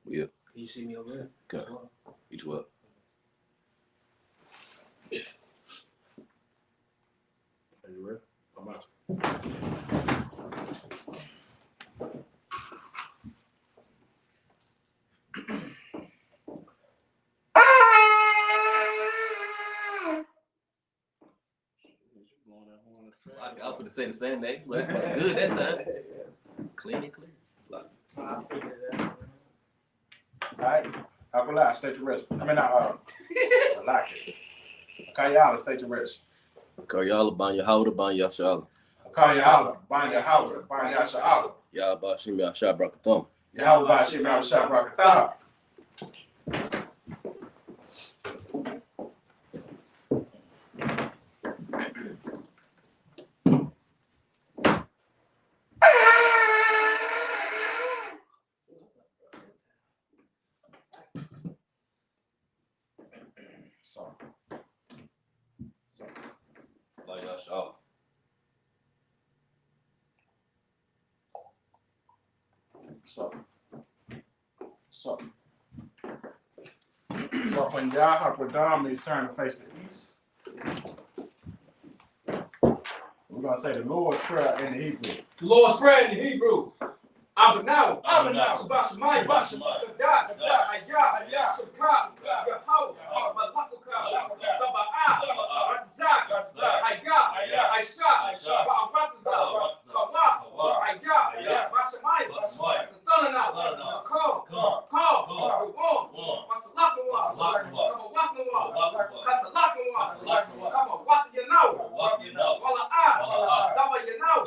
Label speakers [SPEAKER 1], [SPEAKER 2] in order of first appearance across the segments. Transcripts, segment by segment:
[SPEAKER 1] Yeah.
[SPEAKER 2] Can you see me over there?
[SPEAKER 1] Okay. You 12.
[SPEAKER 2] Are you ready? I'm out.
[SPEAKER 1] I was going to say the same thing, but good that time. It's clean and clear.
[SPEAKER 2] I figured it out.
[SPEAKER 3] All right. Alkali, state your rest. I like it. Kayala, state your rest.
[SPEAKER 1] Karyala, Banya Howda, Banya Shala.
[SPEAKER 3] Kayala, Banya Howard, Banya Sha'ala.
[SPEAKER 1] Yahba Shimi Asha Brakathon.
[SPEAKER 3] Yahweh Bashim Al Shabrakatah.
[SPEAKER 1] Banya Shala.
[SPEAKER 3] So when Yahweh is turned to face the east, we're going to say the Lord's Prayer in the Hebrew.
[SPEAKER 2] The Lord's Prayer in the Hebrew. Abanaw,
[SPEAKER 3] Abanaw,
[SPEAKER 2] Shabashmai, Kadah, Ayah, Shakah, Yahweh, Malakukah, Taba'ah, Ratzak, Ayah, Aisha, Ba'aratazah, Kawah, Ayah, Bashamai, Katanana, Call, Masalaknawa, Kamawaknawa, Kasalaknawa, Kamawakyanau, Wala'ah, Daba Yanau,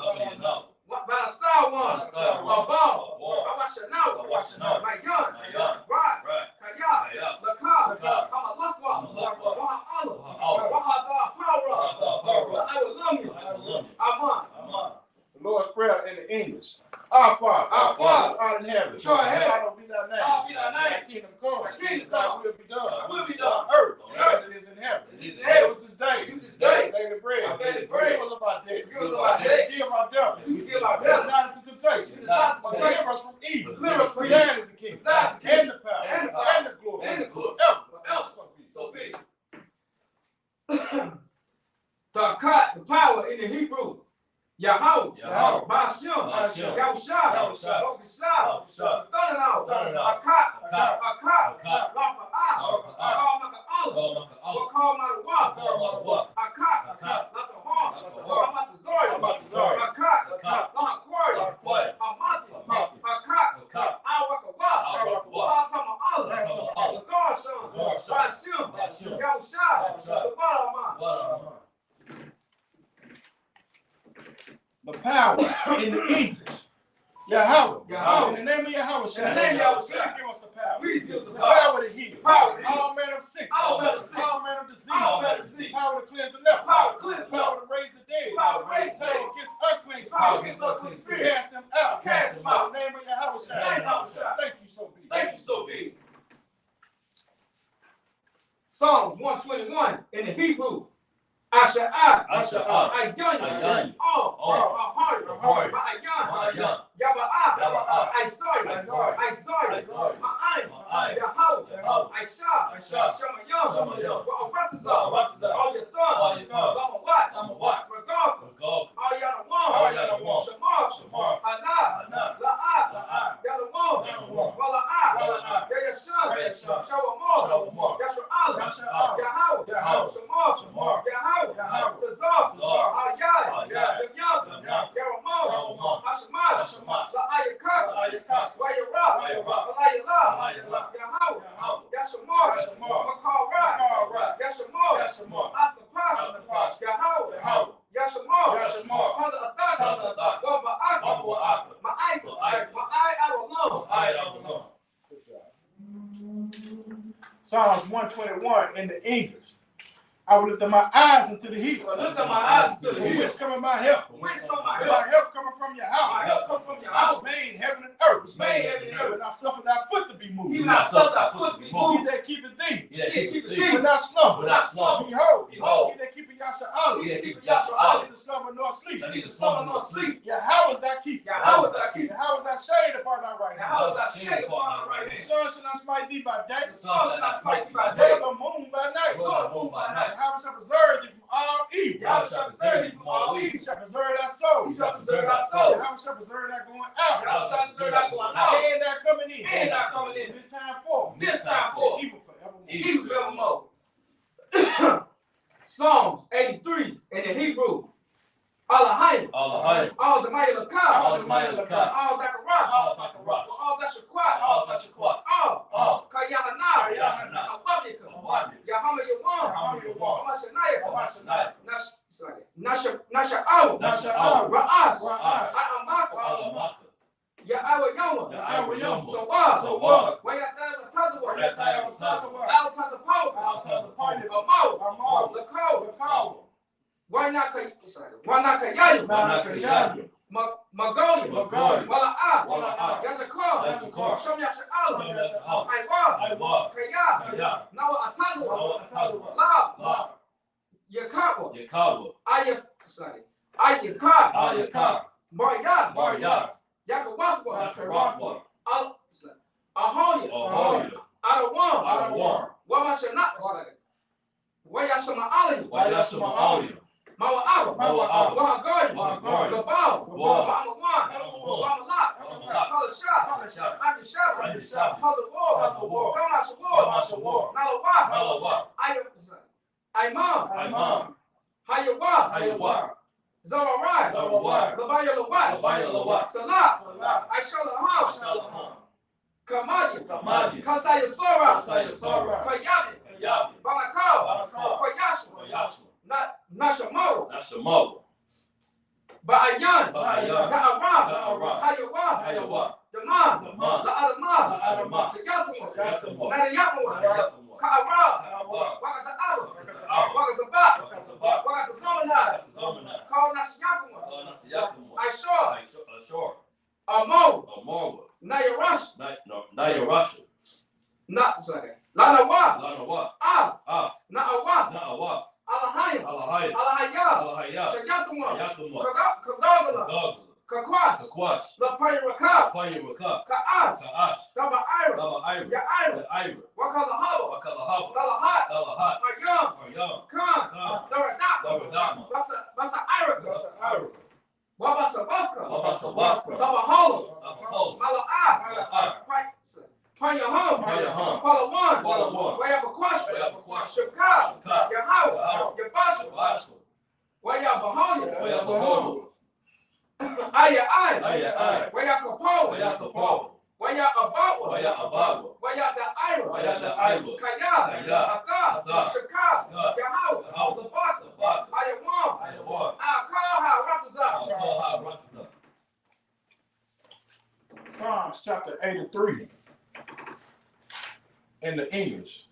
[SPEAKER 2] Balasawan, Abal, Awashanau, Mayan, Rad, Kaya, Lakah, Hamalakwa, Waha'ala, Wahada, Power, I will love you, Aman.
[SPEAKER 3] The Lord's Prayer in the English. Our Father, art in heaven. Hallowed be thy name. Thy kingdom come. Thy will be done. On earth as it is in heaven. Give us this day. Daily bread. Forgive us of our debts. Forgive our debts. Lead us not into temptation. But deliver us from evil. Thine is the kingdom. And the power. And the glory. Forever. So be.
[SPEAKER 2] The power in the Hebrew. Yahweh, Bashim, Yahusha, Bokishah, Thunanau, Akat, Rapa'ah, Wakal Matawa, Akat, Latahar, Ramatazori, Akat, Lahakwari, Amati, Akat, Awakawa, Batama'ala, Lagarshan, Bashim, Yahusha, Labarama.
[SPEAKER 3] The power in the English. Yahweh. In the name of Yahweh. Please give us the power. The power to heal. All manner of sickness. All manner of disease. Power to cleanse the leper. Power to raise the dead. Power against unclean spirits. Cast them out. In the name of Yahweh. Thank you so be.
[SPEAKER 2] Psalms 121 in the Hebrew. Asha'ah, Ayyan, Ahari, Ma'ayan, Yaba'ah, Isaiah, Ma'ayin, Yahweh, Aisha, Shamayam, Wa'aratazah, all your thumb, Lamawat, Regardless, Ayyanawam, Shamar, Hana, La'ah, Yanawam, Wala'ah, Yayasham, Shawamor, Yasha'ala, Yahweh, Shamar, Yahweh, Tazar, Ayah, Yamyam, Yaramon, Hashemah, La'ayakak, Wayarah, Walayala, Yahweh, Yashamar, Makara, Yashamar, Athapash, Yahweh, Yashamar, Taza Ataka, Waba'ak, Ma'ai Avalon.
[SPEAKER 3] Psalms 121 in the English. I will lift up my eyes into the heat. Which coming my help? My help coming from your house. Which made heaven and earth. When I suffer thy foot to be moved. He that keepeth thee. Will not slumber. Behold, he that keepeth Yasha'ala. Shall neither slumber nor sleep. Yahweh is thy keeper. Yahweh is thy shade upon thy right hand. The sun shall not smite thee by day.
[SPEAKER 2] The sun shall not smite thee by
[SPEAKER 3] Nor
[SPEAKER 2] day.
[SPEAKER 3] the moon by night.
[SPEAKER 2] Nor the moon by night.
[SPEAKER 3] Yahweh shall preserve thee from all evil.
[SPEAKER 2] Yahweh shall preserve thee from all
[SPEAKER 3] He
[SPEAKER 2] evil.
[SPEAKER 3] shall preserve thy soul.
[SPEAKER 2] He shall preserve thy soul.
[SPEAKER 3] Yahweh shall preserve thy going out.
[SPEAKER 2] Yahweh shall preserve thy going out.
[SPEAKER 3] And thy coming in.
[SPEAKER 2] And thy coming in.
[SPEAKER 3] This time forth.
[SPEAKER 2] This time forth.
[SPEAKER 3] Evil forevermore.
[SPEAKER 2] Even forevermore. Psalms 83 in the Hebrew. Allahayim. All the mighty Lakah.
[SPEAKER 1] All the mighty Lakah.
[SPEAKER 2] All Dakarash.
[SPEAKER 1] All Dakarash.
[SPEAKER 2] All Dashakwat.
[SPEAKER 1] All Dashakwat.
[SPEAKER 2] All Kayahana.
[SPEAKER 3] Kayahana.
[SPEAKER 2] Awabika.
[SPEAKER 1] Awabika.
[SPEAKER 2] Yahama Yawan.
[SPEAKER 3] Yahama Yawan.
[SPEAKER 2] Amashanaya.
[SPEAKER 1] Amashanaya.
[SPEAKER 2] Nasha'aw.
[SPEAKER 1] Nasha'aw.
[SPEAKER 2] Ra'as.
[SPEAKER 3] Ra'as.
[SPEAKER 2] A'amaka.
[SPEAKER 1] Alamaka.
[SPEAKER 2] Ya'awa Yawma.
[SPEAKER 1] Ya'awa Yawma.
[SPEAKER 2] Sawab.
[SPEAKER 3] Sawab.
[SPEAKER 2] Wayataywa Tazawa.
[SPEAKER 1] Wayataywa Tazawa.
[SPEAKER 2] Al Tazapaw.
[SPEAKER 3] Al Tazapaw.
[SPEAKER 2] Amaw.
[SPEAKER 3] Amaw.
[SPEAKER 2] Lakaw. Wanakayayu.
[SPEAKER 3] Wanakayayu.
[SPEAKER 2] Magoya.
[SPEAKER 3] Magoya.
[SPEAKER 2] Wala'a.
[SPEAKER 1] Wala'a.
[SPEAKER 2] Yashakar.
[SPEAKER 3] Yashakar.
[SPEAKER 2] Shom Yasha'al.
[SPEAKER 1] Shom Yasha'al.
[SPEAKER 2] Aywa. Kaya.
[SPEAKER 1] Kaya.
[SPEAKER 2] Nawa Atazawa.
[SPEAKER 1] Nawa Atazawa.
[SPEAKER 2] La.
[SPEAKER 1] La.
[SPEAKER 2] Yakawa.
[SPEAKER 1] Yakawa.
[SPEAKER 2] Ayakar.
[SPEAKER 1] Ayakar.
[SPEAKER 2] Barya.
[SPEAKER 1] Barya.
[SPEAKER 2] Yakawafwa.
[SPEAKER 1] Yakawafwa.
[SPEAKER 2] Ahoya.
[SPEAKER 1] Ahoya.
[SPEAKER 2] Adawan.
[SPEAKER 1] Adawan.
[SPEAKER 2] Wamashana. Wayashama Ali.
[SPEAKER 1] Wayashama Ali.
[SPEAKER 2] Mawa'aba.
[SPEAKER 1] Mawa'aba.
[SPEAKER 2] Wahagoya.
[SPEAKER 1] Wahagoya.
[SPEAKER 2] Gabal.
[SPEAKER 1] Gabal.
[SPEAKER 2] Wamawan.
[SPEAKER 1] Wamawan.
[SPEAKER 2] Wamalak.
[SPEAKER 1] Wamalak.
[SPEAKER 2] Kalashab.
[SPEAKER 1] Kalashab.
[SPEAKER 2] Abishab.
[SPEAKER 1] Abishab.
[SPEAKER 2] Tazawar.
[SPEAKER 1] Tazawar.
[SPEAKER 2] Gamashawar.
[SPEAKER 1] Gamashawar.
[SPEAKER 2] Nalawa.
[SPEAKER 1] Nalawa.
[SPEAKER 2] Imam.
[SPEAKER 1] Imam.
[SPEAKER 2] Hayawa.
[SPEAKER 1] Hayawa.
[SPEAKER 2] Zawarai.
[SPEAKER 1] Zawarai.
[SPEAKER 2] Labaya Lawat.
[SPEAKER 1] Labaya Lawat.
[SPEAKER 2] Salah.
[SPEAKER 3] Salah.
[SPEAKER 2] Aishalaham.
[SPEAKER 1] Shalom.
[SPEAKER 2] Kamadi.
[SPEAKER 1] Kamadi.
[SPEAKER 2] Kasaya Sora.
[SPEAKER 1] Kasaya Sora.
[SPEAKER 2] Kayabi.
[SPEAKER 1] Kayabi.
[SPEAKER 2] Balakal.
[SPEAKER 1] Balakal.
[SPEAKER 2] Koyashu.
[SPEAKER 1] Koyashu.
[SPEAKER 2] Nashamo.
[SPEAKER 1] Nashamo.
[SPEAKER 2] Ba'ayan.
[SPEAKER 1] Ba'ayan.
[SPEAKER 2] Da'aram.
[SPEAKER 1] Da'aram.
[SPEAKER 2] Hayawa.
[SPEAKER 1] Hayawa.
[SPEAKER 2] Daman.
[SPEAKER 1] Daman.
[SPEAKER 2] La'adama.
[SPEAKER 1] La'adama.
[SPEAKER 2] Shayatamo.
[SPEAKER 1] Shayatamo.
[SPEAKER 2] Narayatamo.
[SPEAKER 1] Narayatamo.
[SPEAKER 2] Ka'ara.
[SPEAKER 1] Ka'ara.
[SPEAKER 2] Wakasa'ara.
[SPEAKER 1] Wakasa'ara.
[SPEAKER 2] Wakasabat.
[SPEAKER 1] Wakasabat.
[SPEAKER 2] Wakatasamanai.
[SPEAKER 1] Wakasamanai.
[SPEAKER 2] Call Nashiyakamo.
[SPEAKER 1] Nasiyakamo.
[SPEAKER 2] Aishor.
[SPEAKER 1] Ashur.
[SPEAKER 2] Amo.
[SPEAKER 1] Amorwa.
[SPEAKER 2] Nayarash.
[SPEAKER 1] Nayarasha.
[SPEAKER 2] Lanawa.
[SPEAKER 1] Lanawa.
[SPEAKER 2] Af.
[SPEAKER 1] Af.
[SPEAKER 2] Na'awaf.
[SPEAKER 1] Na'awaf.
[SPEAKER 2] Alahayim.
[SPEAKER 1] Alahayim.
[SPEAKER 2] Alahayab.
[SPEAKER 1] Alahayab.
[SPEAKER 2] Shayatamo.
[SPEAKER 1] Shayatamo.
[SPEAKER 2] Kagagala.
[SPEAKER 1] Gogla.
[SPEAKER 2] Kakwash.
[SPEAKER 1] Kakwash.
[SPEAKER 2] Lapaya Rakab.
[SPEAKER 1] Panya Rakab.
[SPEAKER 2] Ka'as.
[SPEAKER 1] Ka'ash.
[SPEAKER 2] Daba Ira.
[SPEAKER 1] Daba Ira.
[SPEAKER 2] Ya'ira.
[SPEAKER 1] Ira.
[SPEAKER 2] Wakalahaba.
[SPEAKER 1] Wakalahaba.
[SPEAKER 2] Dalahat.
[SPEAKER 1] Dalahat.
[SPEAKER 2] Ayam.
[SPEAKER 1] Aryam.
[SPEAKER 2] Khan.
[SPEAKER 1] Khan.
[SPEAKER 2] Daradama.
[SPEAKER 1] Daradama.
[SPEAKER 2] Basa Iraka.
[SPEAKER 1] Ira.
[SPEAKER 2] Wabasa Bafka.
[SPEAKER 1] Wabasa Wafka.
[SPEAKER 2] Daba Holo.
[SPEAKER 1] Abahol.
[SPEAKER 2] Mala'a.
[SPEAKER 1] Mala'a.
[SPEAKER 2] Panyaham.
[SPEAKER 1] Panyaham.
[SPEAKER 2] Palawan.
[SPEAKER 1] Palawan.
[SPEAKER 2] Wayabakwash.
[SPEAKER 1] Wayabakwash.
[SPEAKER 2] Shukab.
[SPEAKER 1] Shukab.
[SPEAKER 2] Yahawa.
[SPEAKER 1] Yahawa.
[SPEAKER 2] Yabasha.
[SPEAKER 1] Basha.
[SPEAKER 2] Wayabahoya.
[SPEAKER 1] Wayabahoya.
[SPEAKER 2] Aya.
[SPEAKER 1] Aya.
[SPEAKER 2] Wayakapo.
[SPEAKER 1] Wayakapo.
[SPEAKER 2] Wayabawa.
[SPEAKER 1] Wayabawa.
[SPEAKER 2] Wayada Ira.
[SPEAKER 1] Wayada Ira.
[SPEAKER 2] Kaya.
[SPEAKER 1] Kaya.
[SPEAKER 2] Ata.
[SPEAKER 1] Ata.
[SPEAKER 2] Shukab.
[SPEAKER 1] Shukab.
[SPEAKER 2] Yahawa.
[SPEAKER 1] Yahawa.
[SPEAKER 2] Labaka.
[SPEAKER 1] Labaka.
[SPEAKER 2] Ayawan.
[SPEAKER 1] Ayawan.
[SPEAKER 2] Akaha. Ratazak.
[SPEAKER 1] Alkoha. Ratza.
[SPEAKER 3] Psalms chapter 83 in the English.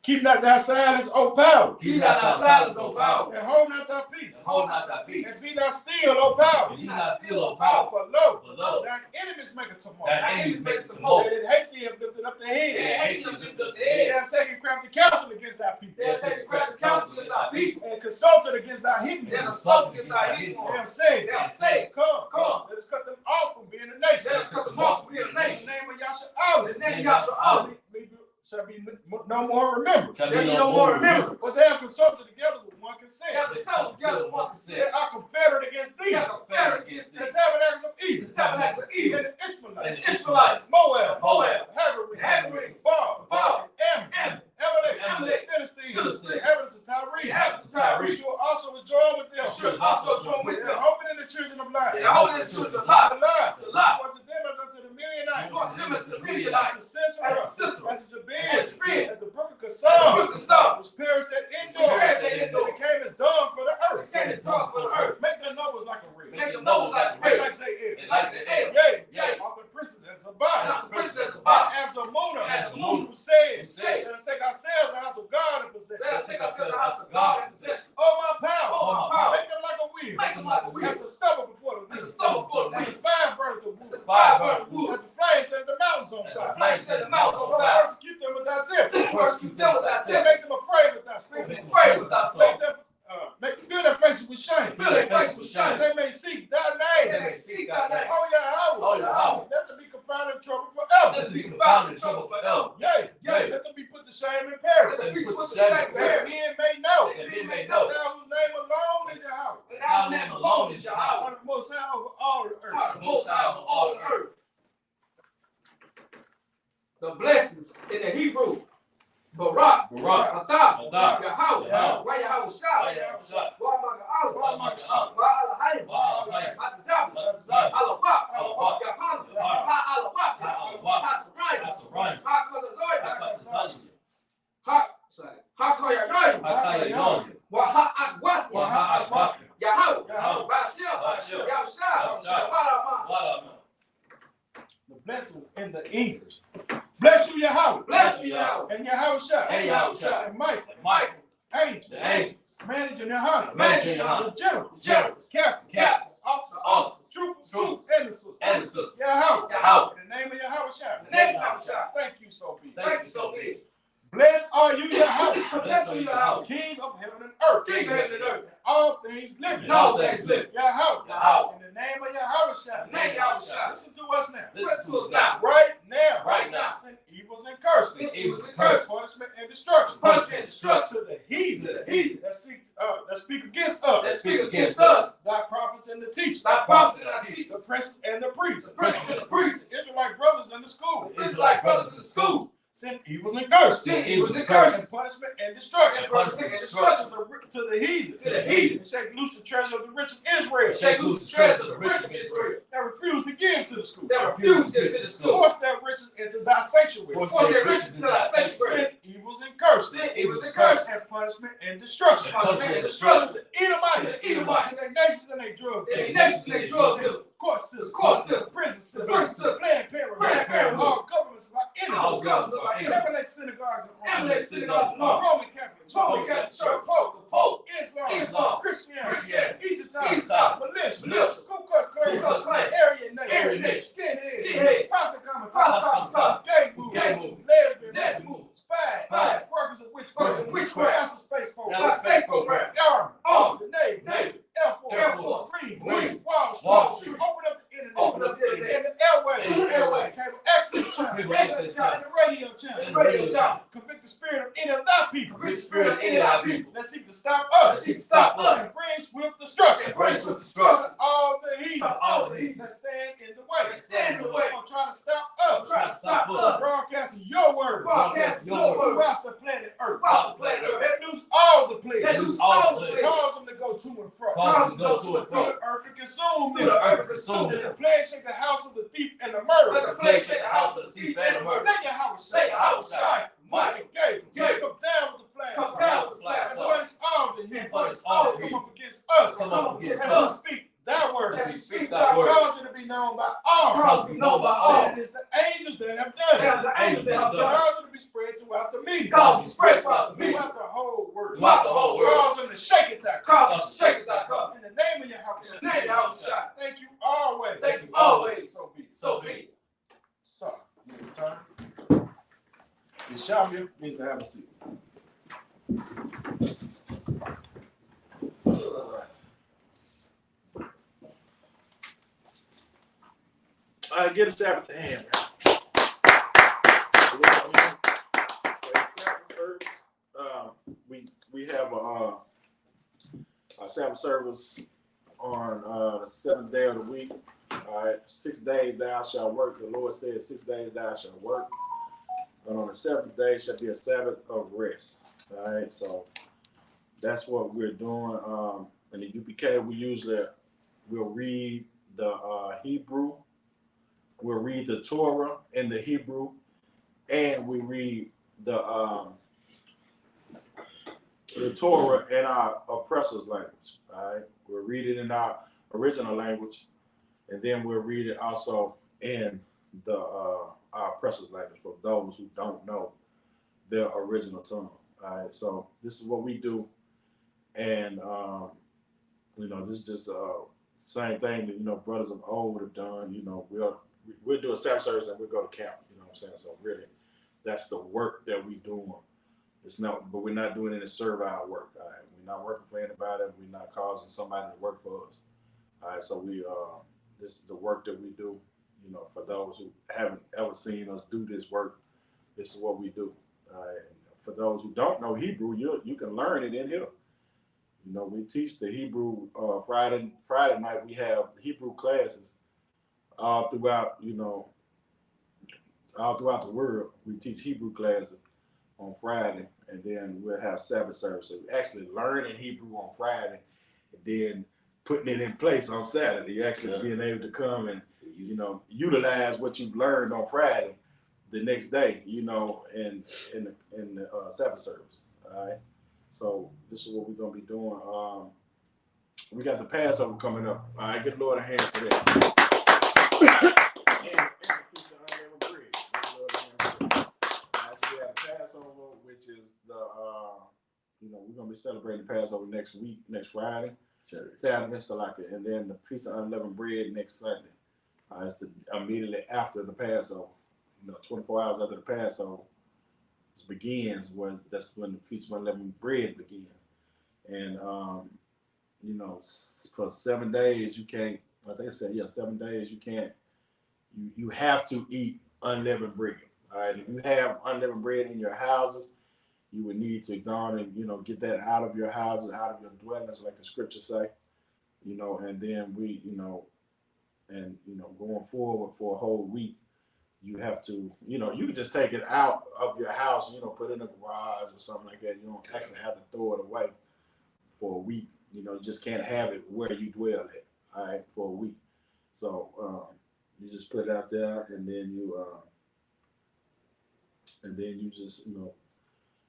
[SPEAKER 3] Keep not thy silence, O power,
[SPEAKER 2] Keep not thy silence, O power.
[SPEAKER 3] and hold not thy peace.
[SPEAKER 1] Hold not thy
[SPEAKER 3] And
[SPEAKER 1] peace.
[SPEAKER 3] be thou still, O power.
[SPEAKER 1] Be not still, O power.
[SPEAKER 3] For lo,
[SPEAKER 1] For lo,
[SPEAKER 3] thine enemies make a tumult.
[SPEAKER 1] thine enemies make a
[SPEAKER 3] They
[SPEAKER 1] tumult.
[SPEAKER 3] that hate thee have lifted up their
[SPEAKER 1] They
[SPEAKER 3] head.
[SPEAKER 1] hate thee, lift up the
[SPEAKER 3] They
[SPEAKER 1] head.
[SPEAKER 3] have taken crafty counsel against thy people,
[SPEAKER 2] They'll take the crafty counsel against thy people.
[SPEAKER 3] and consulted against thy hidden
[SPEAKER 2] They'll
[SPEAKER 3] ones.
[SPEAKER 2] assault against thy hidden
[SPEAKER 3] They
[SPEAKER 2] ones.
[SPEAKER 3] have said,
[SPEAKER 2] They'll say,
[SPEAKER 3] Come,
[SPEAKER 2] Come.
[SPEAKER 3] let us cut them off from being a nation.
[SPEAKER 2] Let us cut them off from being a
[SPEAKER 3] In the
[SPEAKER 2] nation.
[SPEAKER 3] name of Yahshua,
[SPEAKER 2] The name of Yahshua
[SPEAKER 3] shall be no more remembered.
[SPEAKER 1] Shall
[SPEAKER 2] There
[SPEAKER 1] be
[SPEAKER 2] be
[SPEAKER 1] no more remembered.
[SPEAKER 3] But they have consulted together with one consent.
[SPEAKER 2] They'll assault together with one
[SPEAKER 3] They
[SPEAKER 2] consent.
[SPEAKER 3] are confederate against thee.
[SPEAKER 2] They're confederate against
[SPEAKER 3] The
[SPEAKER 2] thee.
[SPEAKER 3] tabernacles of
[SPEAKER 2] The
[SPEAKER 3] Eden,
[SPEAKER 2] tabernacles of
[SPEAKER 3] and
[SPEAKER 2] Eden.
[SPEAKER 3] the
[SPEAKER 2] And
[SPEAKER 3] Ishmaelites,
[SPEAKER 2] the Ishmaelites.
[SPEAKER 3] Moab,
[SPEAKER 2] Moab.
[SPEAKER 3] Hagarites,
[SPEAKER 2] Hagarites,
[SPEAKER 3] Bar,
[SPEAKER 2] Bar,
[SPEAKER 3] Ammon,
[SPEAKER 2] Ammon,
[SPEAKER 3] Amalek,
[SPEAKER 2] Amalek,
[SPEAKER 3] Philistines,
[SPEAKER 2] Philistines,
[SPEAKER 3] the inhabitants of
[SPEAKER 2] The
[SPEAKER 3] Tyre.
[SPEAKER 2] inhabitants of Tyre.
[SPEAKER 3] Yeshua also was joined with them.
[SPEAKER 2] Yeshua also joined with
[SPEAKER 3] They
[SPEAKER 2] them.
[SPEAKER 3] are opening the children of light.
[SPEAKER 2] They are opening the children of light.
[SPEAKER 3] Lies.
[SPEAKER 2] Salah.
[SPEAKER 3] Unto them as unto the Midianites.
[SPEAKER 2] Unto them as the
[SPEAKER 3] As the
[SPEAKER 2] Midianites.
[SPEAKER 3] Sisera,
[SPEAKER 2] As the Sisera.
[SPEAKER 3] as the
[SPEAKER 2] As
[SPEAKER 3] Jabin,
[SPEAKER 2] the Jabin.
[SPEAKER 3] as the brook of
[SPEAKER 2] The
[SPEAKER 3] Kasam,
[SPEAKER 2] brook of Sodom.
[SPEAKER 3] which perished at
[SPEAKER 2] Which
[SPEAKER 3] Endor,
[SPEAKER 2] perished at
[SPEAKER 3] and
[SPEAKER 2] Endor.
[SPEAKER 3] became as dung for the earth.
[SPEAKER 2] Which came as dung for the earth.
[SPEAKER 3] Make their numbers like a reed.
[SPEAKER 2] Make them nobles like a
[SPEAKER 3] And
[SPEAKER 2] reed.
[SPEAKER 3] like say
[SPEAKER 2] And
[SPEAKER 3] it.
[SPEAKER 2] like say, hey,
[SPEAKER 3] Yea,
[SPEAKER 2] Yea.
[SPEAKER 3] of the princes as a
[SPEAKER 2] and
[SPEAKER 3] body.
[SPEAKER 2] not the princess of Bob.
[SPEAKER 3] As a Mona,
[SPEAKER 2] As a Mona,
[SPEAKER 3] who said,
[SPEAKER 2] who said,
[SPEAKER 3] let us take ourselves the house of God and possess
[SPEAKER 2] Let us
[SPEAKER 3] it.
[SPEAKER 2] take ourselves the house of God in possession.
[SPEAKER 3] Oh, my power.
[SPEAKER 2] Oh, my power.
[SPEAKER 3] Make them like a wheel.
[SPEAKER 2] Make them like a wheel.
[SPEAKER 3] As the stubble before the
[SPEAKER 2] Like
[SPEAKER 3] wind.
[SPEAKER 2] the stubble before the
[SPEAKER 3] As
[SPEAKER 2] wind.
[SPEAKER 3] the fire burns the wood.
[SPEAKER 2] The fire burns the wood.
[SPEAKER 3] As the flame set the mountains on
[SPEAKER 2] As the
[SPEAKER 3] fire.
[SPEAKER 2] flame set the mountains on
[SPEAKER 3] So
[SPEAKER 2] fire.
[SPEAKER 3] persecute them without temper.
[SPEAKER 2] Persecute them without
[SPEAKER 3] To
[SPEAKER 2] temper.
[SPEAKER 3] make them afraid without
[SPEAKER 2] Make
[SPEAKER 3] scorn.
[SPEAKER 2] them afraid without
[SPEAKER 3] Make
[SPEAKER 2] scorn.
[SPEAKER 3] them fill their faces with shame.
[SPEAKER 2] Fill their faces with shame.
[SPEAKER 3] They may seek thy
[SPEAKER 2] They
[SPEAKER 3] name.
[SPEAKER 2] may seek thy name.
[SPEAKER 3] Oh, Yahweh.
[SPEAKER 2] Oh, Yahweh.
[SPEAKER 3] Let them be confounded in trouble forever.
[SPEAKER 2] Let them be be found in trouble forever.
[SPEAKER 3] Yea, let them be put to shame and perish.
[SPEAKER 2] Let them be put to shame and perish.
[SPEAKER 3] Men may know.
[SPEAKER 2] Men may know.
[SPEAKER 3] Thou whose name alone is Yahweh.
[SPEAKER 2] Thou name alone is Yahweh.
[SPEAKER 3] On the most high over all the earth.
[SPEAKER 2] The most high over all the earth. The blessings in the Hebrew. Barak, Atah, Yahweh, Yahweh Shah,
[SPEAKER 3] the blessings in the English. Bless you, Yahweh.
[SPEAKER 2] Bless you, Yahweh.
[SPEAKER 3] And Yahweh Shah.
[SPEAKER 2] And Yahweh Shah.
[SPEAKER 3] And Michael. Angels.
[SPEAKER 2] The angels.
[SPEAKER 3] Manager Yahweh.
[SPEAKER 2] Manager Yahweh.
[SPEAKER 3] The general.
[SPEAKER 2] Generals.
[SPEAKER 3] Captains.
[SPEAKER 2] Officers.
[SPEAKER 3] Troopers. And the sisters.
[SPEAKER 2] Yahweh.
[SPEAKER 3] In the name of Yahweh Shah. Thank you so be.
[SPEAKER 2] Thank you so be.
[SPEAKER 3] Blessed are you, Yahweh.
[SPEAKER 2] Blessed are you, Yahweh.
[SPEAKER 3] King of heaven and earth.
[SPEAKER 2] King of heaven and earth.
[SPEAKER 3] All things living.
[SPEAKER 2] All things living.
[SPEAKER 3] Yahweh.
[SPEAKER 2] Yahweh.
[SPEAKER 3] In the name of Yahweh Shah.
[SPEAKER 2] Name Yahweh Shah.
[SPEAKER 3] Listen to us now.
[SPEAKER 2] Listen to us now.
[SPEAKER 3] Right now.
[SPEAKER 2] Right now.
[SPEAKER 3] Send evils and curses.
[SPEAKER 2] Send evils and curses.
[SPEAKER 3] Punishment and destruction.
[SPEAKER 2] Punishment and destruction.
[SPEAKER 3] To the heathen. That speak against
[SPEAKER 2] That
[SPEAKER 3] us.
[SPEAKER 2] speak against us.
[SPEAKER 3] Thy prophets and the teachers.
[SPEAKER 2] Thy prophets and thy
[SPEAKER 3] The
[SPEAKER 2] teachers.
[SPEAKER 3] princes and the priests.
[SPEAKER 2] The princes and the priests.
[SPEAKER 3] Israelite brothers in the school.
[SPEAKER 2] Israelite brothers in the school.
[SPEAKER 3] Send evils and curses.
[SPEAKER 2] Send evils and curses.
[SPEAKER 3] And punishment and destruction.
[SPEAKER 2] And punishment and destruction.
[SPEAKER 3] To the heathen.
[SPEAKER 2] To the heathen.
[SPEAKER 3] And shake loose the treasure of the rich of Israel.
[SPEAKER 2] Shake loose the treasure of the rich of Israel.
[SPEAKER 3] That refuse to give to the school.
[SPEAKER 2] That refuse to give to the school.
[SPEAKER 3] Force their riches into thy sanctuary.
[SPEAKER 2] Force their riches into thy sanctuary.
[SPEAKER 3] Send evils and curses.
[SPEAKER 2] Send evils and curses.
[SPEAKER 3] And punishment and destruction.
[SPEAKER 2] Punishment and destruction.
[SPEAKER 3] Edomites.
[SPEAKER 2] The Edomites.
[SPEAKER 3] And their nations and their drug
[SPEAKER 2] And their nations and their drug dealers.
[SPEAKER 3] Court systems. Prison systems. Planned Parenthood. All governments of our enemies. Eminent synagogues and Roman Catholic Church. Pope. Islam. Christianity. Egyptian. Militia. Ku Klux Klan. Aryan Nation. Skinhead. Proselyte. Gay movement. Lesbian. Spy. Workers of witchcraft. That's a space program. Army. The Navy. Air Force. Marine. Wall Street. Open up the internet. And the airways. Cable access channel. And the radio channel. Convict the spirit of any of thy people. That seek to stop us. And bring swift destruction. All the heathen. That stand in the way. Or try to stop us. Broadcasting your word. Throughout the planet Earth. That loose all the plagues. Cause them to go to and fro. Through the earth and consume them. Let the plague shake the house of the thief and the murderer. Let your house shine. Mike and Gabriel. Come down with the flash. And punish all the heathen. Come up against us. As we speak thy word. Cause it to be known by all. And it is the angels that have done it. Cause it to be spread throughout the media. Throughout the whole world. Cause them to shake it that In the name of Yahweh. Thank you always. So be it. So, Mr. Turner. Yeshavia means to have a seat. Get a Sabbath to hand. We have a Sabbath service on the 7th day of the week. All right, 6 days thou shalt work. The Lord said 6 days thou shalt work. And on the 7th day shall be a Sabbath of rest. All right, so that's what we're doing. In the UPK, we'll read the Hebrew. We'll read the Torah in the Hebrew, and we read the Torah in our oppressor's language. All right, we'll read it in our original language, and then we'll read it also in the our oppressor's language for those who don't know their original tongue. All right, so this is what we do, and this is just same thing that brothers of old have done. We'll do a Sabbath service and we'll go to camp. You know what I'm saying? So really, that's the work that we doing. It's not, but we're not doing any servile work. All right, we're not working for anybody. We're not causing somebody to work for us. All right, so this is the work that we do. You know, for those who haven't ever seen us do this work, this is what we do. And for those who don't know Hebrew, you can learn it in here. You know, we teach the Hebrew Friday night. We have Hebrew classes all throughout. You know, all throughout the world. We teach Hebrew classes on Friday, and then we'll have Sabbath service. So we actually learning Hebrew on Friday, and then putting it in place on Saturday. You actually being able to come and utilize what you've learned on Friday the next day. You know, in the Sabbath service. All right. So this is what we're gonna be doing. We got the Passover coming up. All right, give the Lord a hand for that. and the Feast of Unleavened Bread. Give the Lord a hand for that. All right, so we have the Passover, which is the we're gonna be celebrating Passover next week, next Friday, Saturday, so like it, and then the Feast of Unleavened Bread next Sunday. It's immediately after the Passover. 24 hours after the Passover begins, that's when the Feast of Unleavened Bread begins. And for 7 days you can't. I think I said 7 days you can't. You have to eat unleavened bread. All right. If you have unleavened bread in your houses, you would need to go on and get that out of your houses, out of your dwellings, like the scriptures say. And then going forward for a whole week, you have to, you can just take it out of your house, put it in a garage or something like that. You don't actually have to throw it away for a week. You just can't have it where you dwell at, all right, for a week. So you just put it out there, and then you just,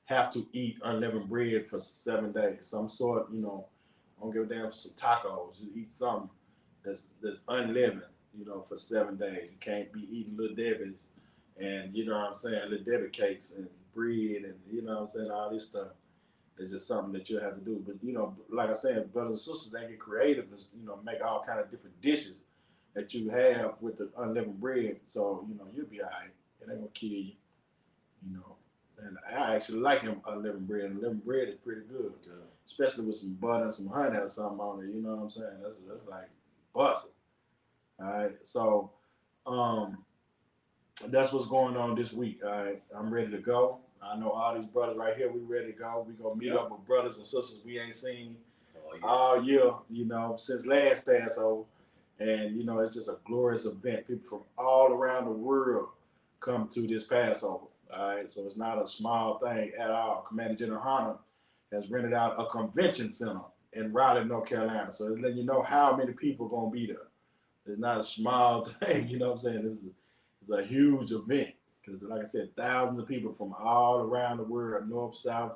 [SPEAKER 3] have to eat unleavened bread for 7 days. Some sort, I don't give a damn for some tacos. Just eat something that's unleavened, for 7 days. You can't be eating Little Debbie's and, Little Debbie cakes and bread and, all this stuff. It's just something that you have to do. But, like I said, brothers and sisters, they get creative and, make all kind of different dishes that you have with the unleavened bread. So, you'll be all right. It ain't going to kill you, And I actually like unleavened bread. Unleavened bread is pretty good, especially with some butter and some honey or something on it. You know what I'm saying? That's like busting. All right. So that's what's going on this week. All right. I'm ready to go. I know all these brothers right here, we ready to go. We gonna meet up with brothers and sisters we ain't seen all year, since last Passover. And, it's just a glorious event. People from all around the world come to this Passover. All right, so it's not a small thing at all. Commander General Hunter has rented out a convention center in Raleigh, North Carolina. So it's letting you know how many people are going to be there. It's not a small thing, you know what I'm saying? This is a huge event because, like I said, thousands of people from all around the world, north, south,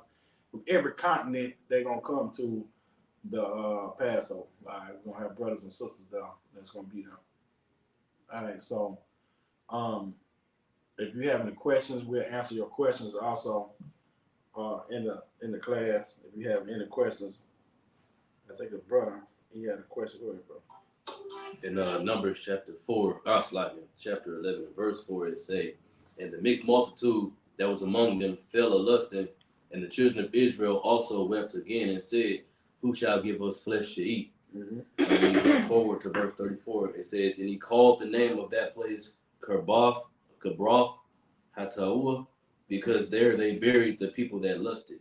[SPEAKER 3] from every continent, they're going to come to the Passover. All right, we're going to have brothers and sisters there that's going to be there. All right, so if you have any questions, we'll answer your questions also in the class. If you have any questions, I think the brother, he had a question. Go ahead, bro.
[SPEAKER 1] In Numbers chapter 11, verse 4, it say, "And the mixed multitude that was among them fell a lusting, and the children of Israel also wept again and said, Who shall give us flesh to eat?"
[SPEAKER 3] Mm-hmm.
[SPEAKER 1] And when you go forward to verse 34, it says, "And he called the name of that place Kabroth Hataua, because there they buried the people that lusted."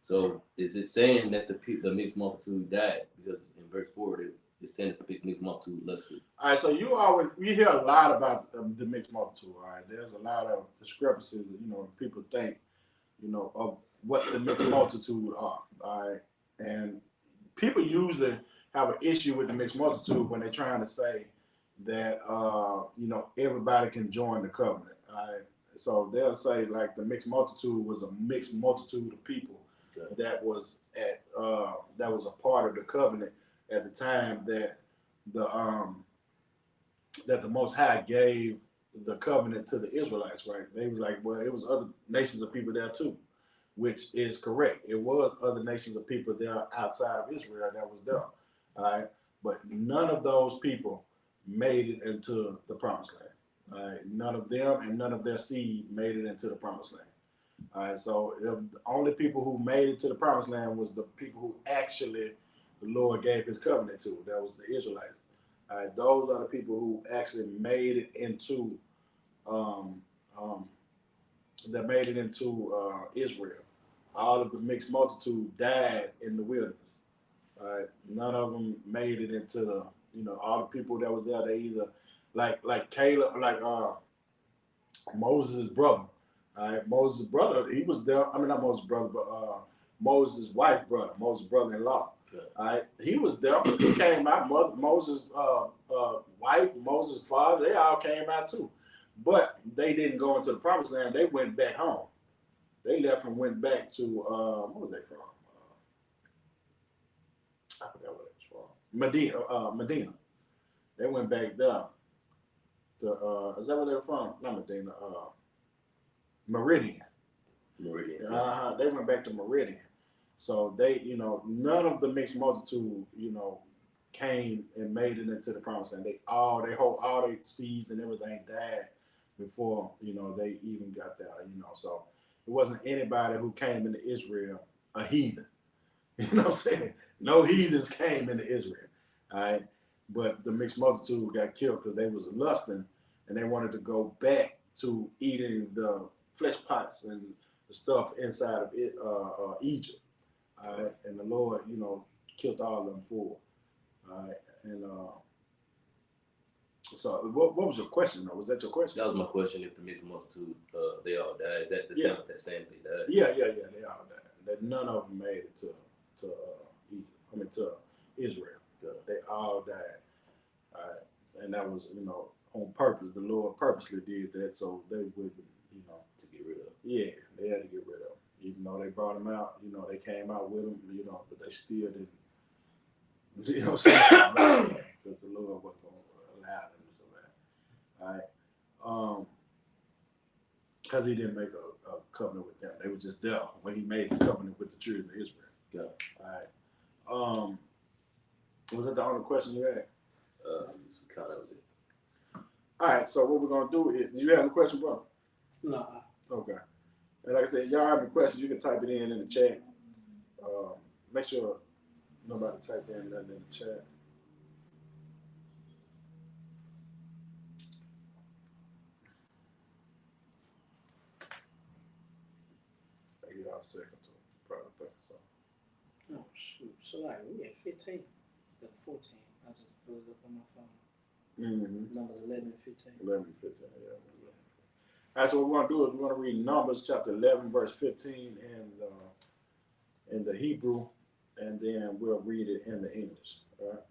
[SPEAKER 1] So is it saying that the mixed multitude died? Because in verse 4, it's saying that the mixed multitude lusted.
[SPEAKER 3] All right, so you hear a lot about the mixed multitude. All right, there's a lot of discrepancies. People think, of what the mixed multitude are. All right, and people usually have an issue with the mixed multitude when they're trying to say that everybody can join the covenant. All right, so they'll say like the mixed multitude was a mixed multitude of people that was a part of the covenant at the time that the Most High gave the covenant to the Israelites, right? They was like, well, it was other nations of people there too, which is correct. It was other nations of people there outside of Israel that was there, all right? But none of those people made it into the promised land, all right? None of them and none of their seed made it into the promised land, all right? So the only people who made it to the promised land was the people who actually the Lord gave his covenant to. That was the Israelites. All right, those are the people who actually made it into Israel. All of the mixed multitude died in the wilderness. All right, none of them made it into the, all the people that was there. They either like Caleb, Moses' brother. All right, Moses' brother, he was there. I mean, not Moses' brother, but Moses' wife's brother, Moses' brother-in-law. Yeah. All right, he was there. He came out. Moses' wife, Moses' father, they all came out too. But they didn't go into the promised land. They went back home. They left and went back to, what was they from? I forgot what it was from. Medina. They went back there to, is that where they were from? Not Medina, Meridian. They went back to Meridian. So they, none of the mixed multitude, came and made it into the promised land. All their seeds and everything died before, they even got there, So it wasn't anybody who came into Israel a heathen. You know what I'm saying? No heathens came into Israel. All right. But the mixed multitude got killed because they was lusting and they wanted to go back to eating the flesh pots and the stuff inside of it, Egypt. All right. And the Lord, killed all of them for. All right. And so what was your question, though? Was that your question?
[SPEAKER 1] That was my question. If the mixed multitude, they all died. Is that the same? That same thing died?
[SPEAKER 3] Yeah. They all died. That none of them made it to Egypt. I mean to Israel. Yeah. They all died. All right. And that was, on purpose. The Lord purposely did that so they wouldn't,
[SPEAKER 1] to get rid of.
[SPEAKER 3] Yeah, they had to get rid of them. Even though they brought them out, they came out with them, but they still didn't. You know what I'm saying? Because the Lord wasn't going to allow them to survive. All right. Because he didn't make a covenant with them. They were just there when he made the covenant with the children of Israel. Yeah. All right. Was that the only question you had?
[SPEAKER 1] That was it.
[SPEAKER 3] All right. So what we're going to do is, do you have a question, bro?
[SPEAKER 2] No.
[SPEAKER 3] Okay. And like I said, y'all have any questions, you can type it in the chat. Make sure nobody type in nothing in the chat. I get out a second to probably think so.
[SPEAKER 2] Oh shoot! So we at 15 instead of 14. I just put it up on my phone.
[SPEAKER 3] Mm-hmm.
[SPEAKER 2] Numbers 11 and 15.
[SPEAKER 3] 11 and 15. Yeah. All right, so what we're going to do is we're going to read Numbers chapter 11, verse 15 in the Hebrew, and then we'll read it in the English. All right?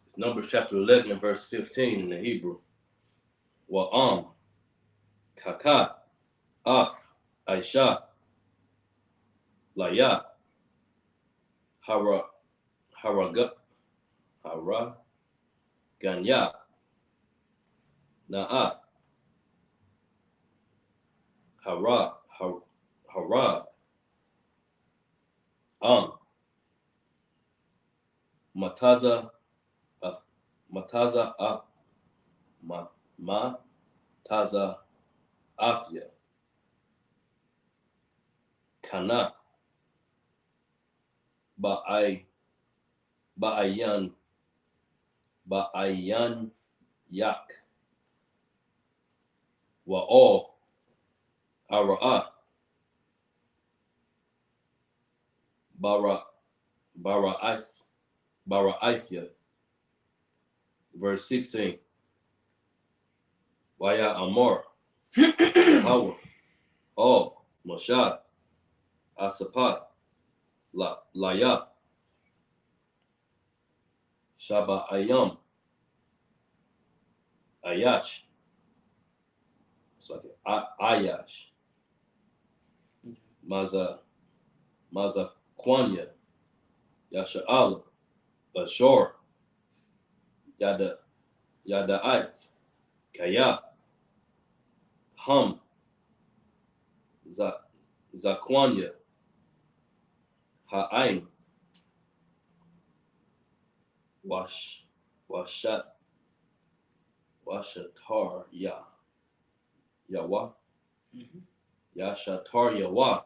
[SPEAKER 1] It's Numbers chapter 11 and verse 15 in the Hebrew. Wa'am, Kaka, Af, Aisha, Laya, Ganya, Na'a, Harab, Mataza, Afya, Kana, Ba'ayan Yak, Wa'o, Ara'a, Bara'ithya. Verse 16. Waya Amor, Hawa, Moshe, Asapat, Laya, Shaba Ayam, Ayash. It's like Ayash. Maza Kwanya, Yasha'ala, Ashor, Yada'ith, Kaya, Hum, Zakwanya, Ha'ain, Washatar Yawa, Yashatar Yawa,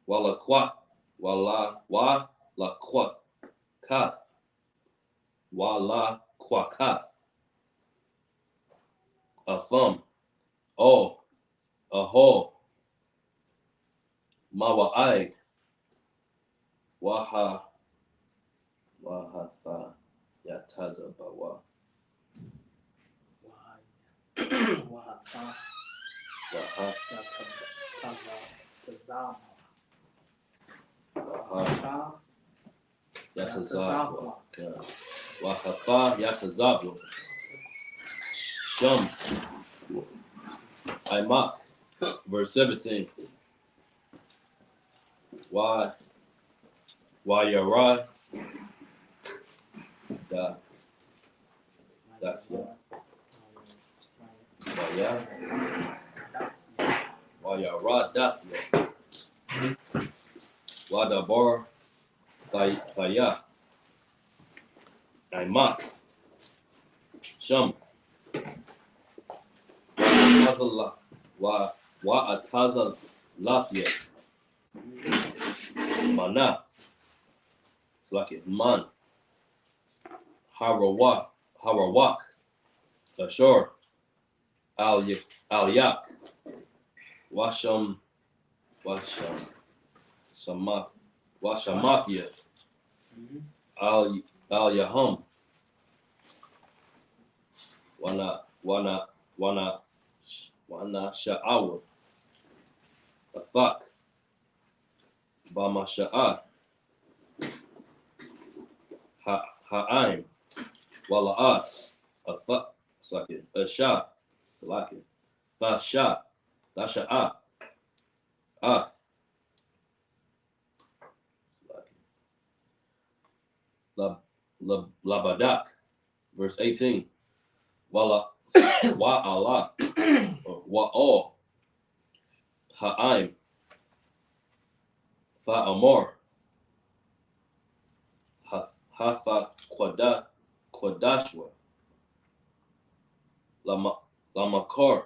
[SPEAKER 1] Walakwat, Walakwat, Kath, Wala Kwakath. Afum. O. Aho. Mawa'ai. Waha. Wahatha. Yataza Bawa.
[SPEAKER 4] Wahata.
[SPEAKER 1] Waha.
[SPEAKER 4] Tazama.
[SPEAKER 1] Waha.
[SPEAKER 4] Yatazabwa.
[SPEAKER 1] Wahafa Yatazabwa. Shum. Imak. Verse 17. Why Yara. Da. Dafya. Why Yara Dafya. Wadabar. Faya. Imak. Shum. Wa Ataza Lafia. Mana. It's like it. Man. Harawak. Ashur. Al Yak. Washamafia. Al Yahum. Wana Sha'awa. Afak. Bama Sha'a. Ha'aim. Wala'at. Afak. Sakit. Asha. Salakit. Fasha. Dasha'a. Ath. Labadak. Verse 18. Wa'ala. Wa'o. Ha'aim. Fa'amor. Hafa Kwadashwa. Lamakor.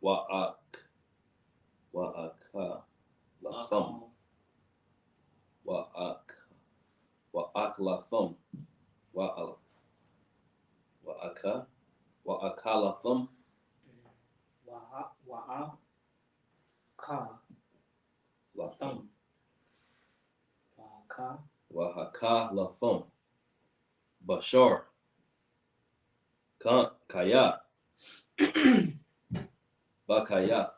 [SPEAKER 1] Wa'aka. Latham. Wa'ak Latham. Wa'aka Latham.
[SPEAKER 4] Wa'aka
[SPEAKER 1] Latham.
[SPEAKER 4] Wa'aka
[SPEAKER 1] Wahaka Latham. Bashar. Kaya. Bakayath.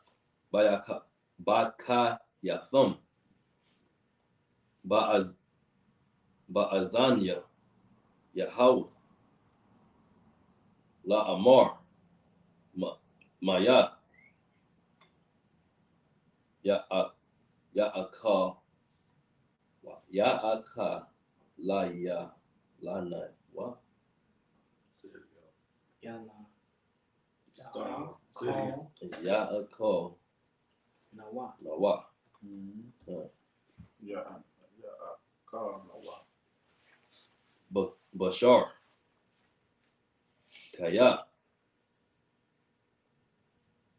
[SPEAKER 1] Bakayatham. Ba'azanya. Yahawth. La Amar. Maya. Ya'aka. Lana. What?
[SPEAKER 4] Yana.
[SPEAKER 1] It's Ya'aka. Nawa. Bashar. Kaya.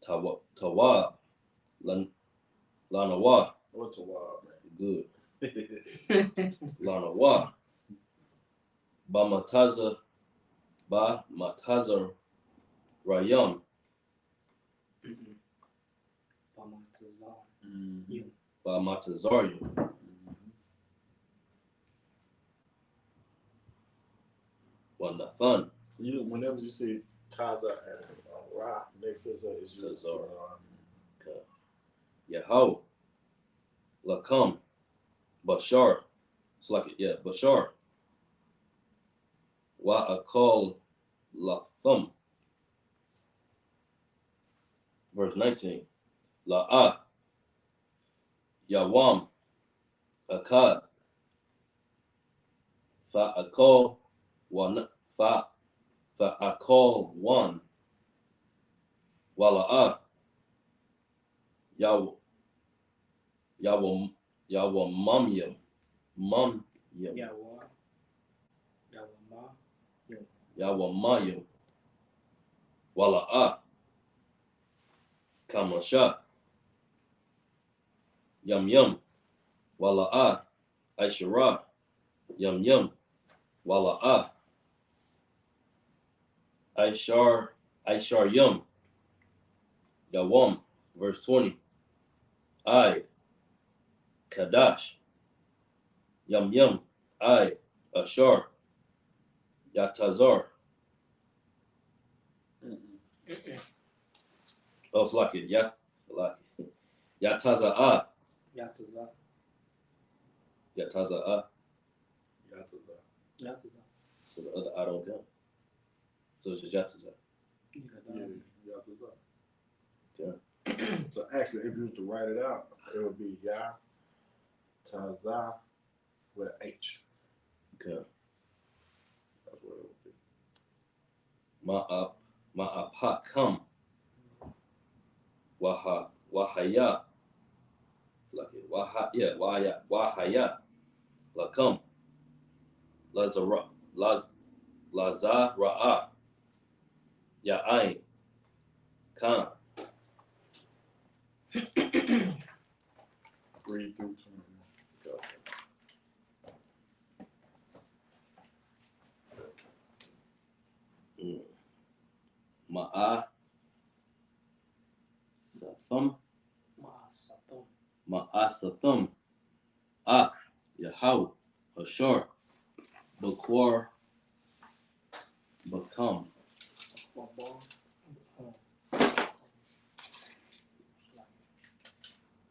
[SPEAKER 1] Tawab. Lanawa.
[SPEAKER 3] What's a wild man?
[SPEAKER 1] Good. Lanawa. Bamataza Rayam. Bamatazarium. Nathan.
[SPEAKER 3] Whenever you see Taza and Ra next to it, it's
[SPEAKER 1] Tazar. Yahweh. Lakam. Bashar. It's like it, Bashar. Wa'akal Latham. Verse 19. La'ah. Yawam. Akkad. Fa'akal one. Wala'ah. Yawamamyam. Yawamayam. Wala'ah. Kamasha. Yum. Wala'ah. Aishara. Yum Yum, Wala'a, Aishar Yum, Yawam, verse 20. I, Kadash, Yum Yum, I, Ashar, Yatazar. Oh, it's like it, yeah. Yataza'a,
[SPEAKER 4] Yataza.
[SPEAKER 1] Yataza'a.
[SPEAKER 4] Yataza.
[SPEAKER 1] So the other I don't count. So it's just Yataza.
[SPEAKER 3] Yeah, okay. So actually, if you was to write it out, it would be Ya Taza with H.
[SPEAKER 1] Okay.
[SPEAKER 3] That's what it would be.
[SPEAKER 1] Ma'apakam, Wahaya. It's like it. Wahaya. Lakam. Lazara'a. Ya'ain. Khan.
[SPEAKER 3] Read through 20.
[SPEAKER 1] Ma'a. Satham.
[SPEAKER 4] Ma'asatum.
[SPEAKER 1] Ma'asatham. Akh. Yahaw. Hashar. Bakwar. Bakam.
[SPEAKER 4] Wabon.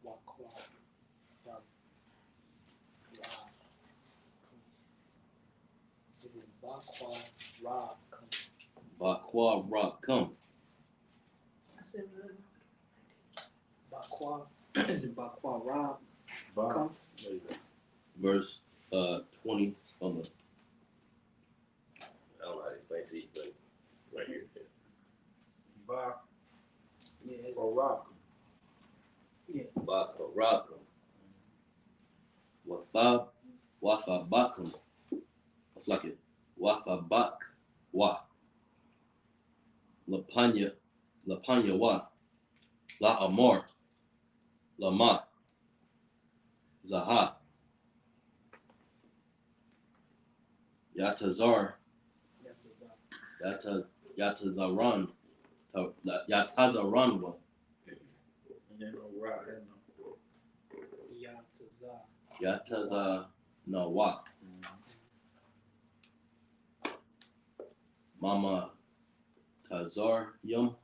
[SPEAKER 4] Wakwa. Rab. Rab. Is it Bakwa Rab?
[SPEAKER 1] Bakwa Rakam.
[SPEAKER 4] Bakwa. Is it Bakwa Rab?
[SPEAKER 3] Ba. There you go.
[SPEAKER 1] Verse 20 on the. I don't know how to explain to you, but right here.
[SPEAKER 3] Ba.
[SPEAKER 4] Yeah.
[SPEAKER 3] Or Rock.
[SPEAKER 1] Bakarakum. Wathabakam. That's like it. Wathabak. Wa. Lapanya wa. La Amor. Lama. Zaha. Yatazar. Yatazaran. Yatazaranwa.
[SPEAKER 3] And then no Rock and no.
[SPEAKER 4] Yataza.
[SPEAKER 1] Yatazanawa. Mama Tazar Yum.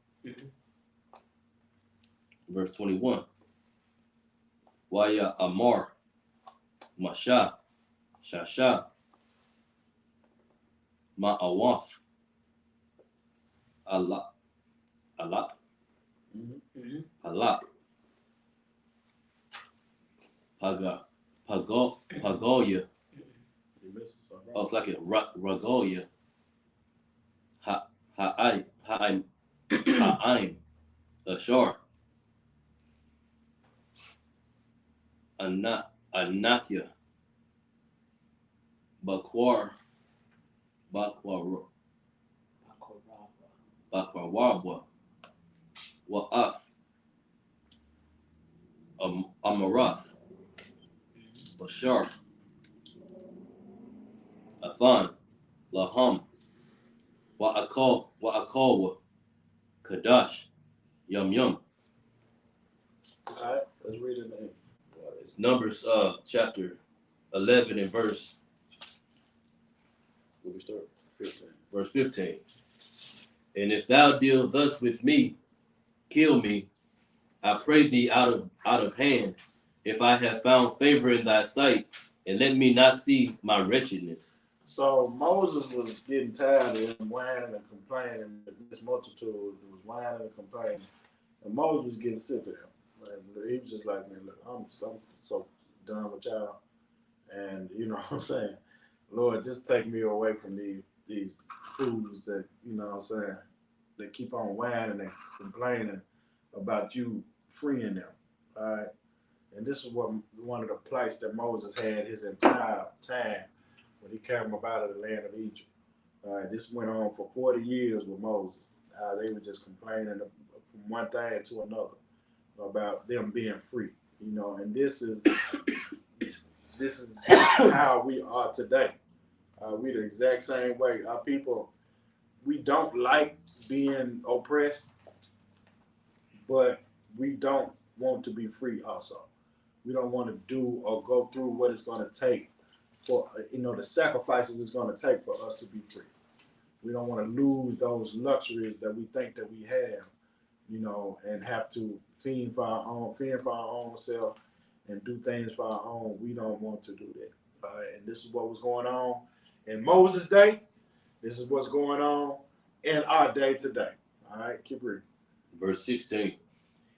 [SPEAKER 1] Verse 21. Waya Amar. Masha. Shasha. Ma'awaf. Allah. Pagoya. Oh, it's like it. Ragoya. Ha'aim. Ashar. Anakya. Bakwar. Bakwarwabwa. Wa'af. Amarath. Bashar. Athan. Laham. Wa'akal. Kadash. Yum Yum.
[SPEAKER 3] Alright, let's read it in.
[SPEAKER 1] It's Numbers chapter 11 and verse. Where we start?
[SPEAKER 3] 15.
[SPEAKER 1] Verse 15. And if thou deal thus with me, kill me, I pray thee out of hand, if I have found favor in thy sight, and let me not see my wretchedness.
[SPEAKER 3] So Moses was getting tired of him whining and complaining. This multitude was whining and complaining. And Moses was getting sick of him. And he was just like, man, look, I'm so done with y'all. And you know what I'm saying? Lord, just take me away from these fools that, you know what I'm saying, they keep on whining and complaining about you freeing them. All right. And this is one of the plights that Moses had his entire time when he came up out of the land of Egypt. All right. This went on for 40 years with Moses. They were just complaining from one thing to another about them being free. You know, and this is this is how we are today. We the exact same way. Our people, we don't like being oppressed, but we don't want to be free also. We don't want to do or go through what it's going to take for, the sacrifices it's going to take for us to be free. We don't want to lose those luxuries that we think that we have, and have to fend for our own self and do things for our own. We don't want to do that. All right? And this is what was going on in Moses' day. This is what's going on in our day today. All right, keep reading.
[SPEAKER 1] Verse 16.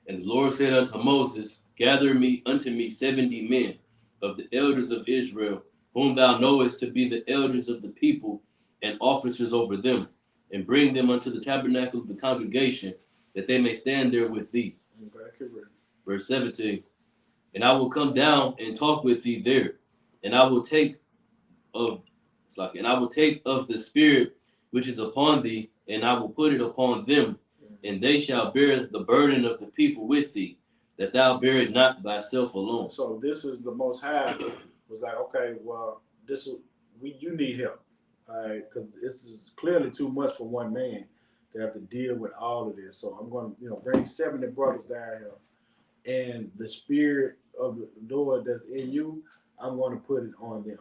[SPEAKER 1] And the Lord said unto Moses, gather me unto me 70 men of the elders of Israel, whom thou knowest to be the elders of the people and officers over them, and bring them unto the tabernacle of the congregation, that they may stand there with thee.
[SPEAKER 3] Okay, keep reading.
[SPEAKER 1] Verse 17. And I will come down and talk with thee there, and I will take of the spirit which is upon thee, and I will put it upon them, and they shall bear the burden of the people with thee, that thou bear it not thyself alone.
[SPEAKER 3] So this is the Most High was like, okay, well, you need help, all right, because this is clearly too much for one man to have to deal with all of this. So I'm going to, bring 70 brothers down here, and the spirit of the Lord that's in you, I'm going to put it on them,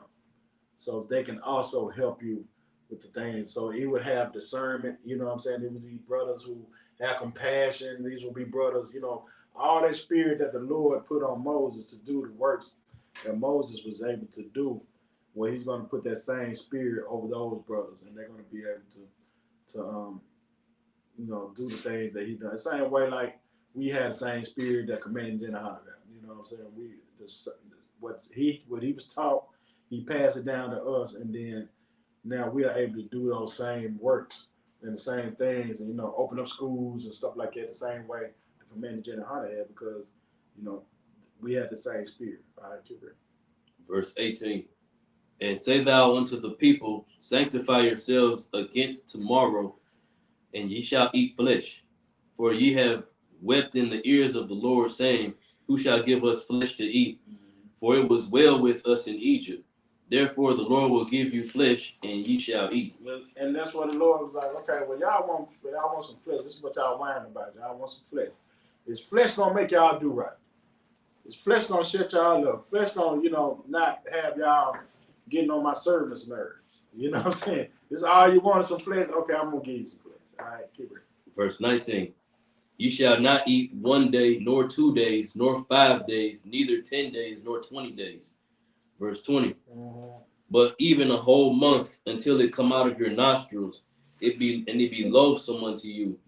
[SPEAKER 3] so they can also help you with the things. So he would have discernment, you know what I'm saying? There would be brothers who have compassion. These will be brothers, all that spirit that the Lord put on Moses to do the works that Moses was able to do. Well, he's going to put that same spirit over those brothers, and they're going to be able to do the things that he done. The same way like we had the same spirit that commanded in the heart. You know what I'm saying? What he was taught, he passed it down to us, and then now we are able to do those same works and the same things, and open up schools and stuff like that the same way the commander General Hunter had, because we had the same spirit. All right,
[SPEAKER 1] Verse 18. And say thou unto the people, sanctify yourselves against tomorrow, and ye shall eat flesh. For ye have wept in the ears of the Lord, saying, who shall give us flesh to eat? For it was well with us in Egypt. Therefore the Lord will give you flesh, and ye shall eat.
[SPEAKER 3] And that's what the Lord was like, okay, well, y'all want some flesh. This is what y'all whining about. Y'all want some flesh. Is flesh going to make y'all do right? Is flesh going to shut y'all up? Flesh going to, not have y'all getting on my servant's nerves. You know what I'm saying? This is all you want, some flesh? Okay, I'm going to give you some flesh. All right, keep it.
[SPEAKER 1] Verse 19. Ye shall not eat 1 day, nor 2 days, nor 5 days, neither 10 days, nor 20 days. Verse 20. But even a whole month, until it come out of your nostrils, it be loathsome unto you,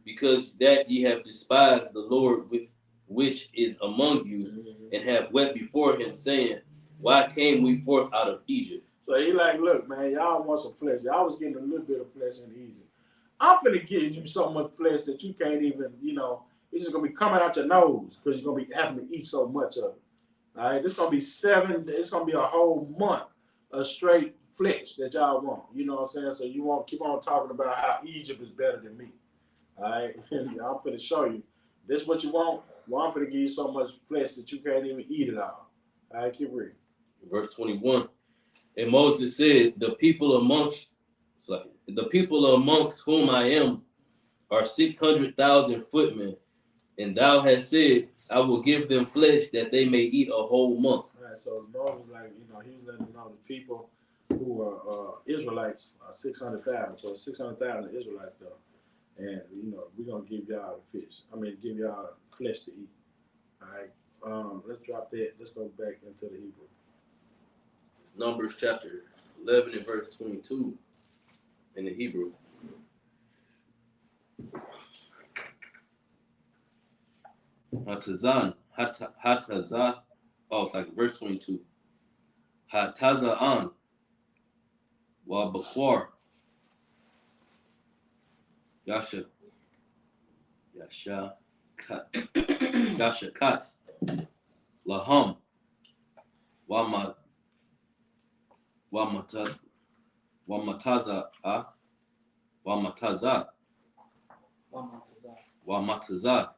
[SPEAKER 1] because that ye have despised the Lord with which is among you, and have wept before him, saying, why came we forth out of Egypt?
[SPEAKER 3] So he like, look, man, y'all want some flesh. Y'all was getting a little bit of flesh in Egypt. I'm finna give you so much flesh that you can't even, it's just gonna be coming out your nose, because you're gonna be having to eat so much of it. All right, it's gonna be it's gonna be a whole month of straight flesh that y'all want. You know what I'm saying? So you won't keep on talking about how Egypt is better than me. All right, and I'm finna show you. This what you want? Well, I'm finna give you so much flesh that you can't even eat it all. All right, keep reading.
[SPEAKER 1] Verse 21. And Moses said, the people amongst whom I am are 600,000 footmen, and thou hast said, I will give them flesh that they may eat a whole month.
[SPEAKER 3] All right, so Moses, he was letting them know the people who are Israelites are 600,000. So 600,000 Israelites though, and we're gonna give y'all the fish. Give y'all flesh to eat. All right, let's drop that. Let's go back into the Hebrew.
[SPEAKER 1] It's Numbers chapter 11 and verse 22 in the Hebrew. Hatazah. Oh, it's like verse 22. Hataza'an wa bakwar Yasha kat laham wa matazah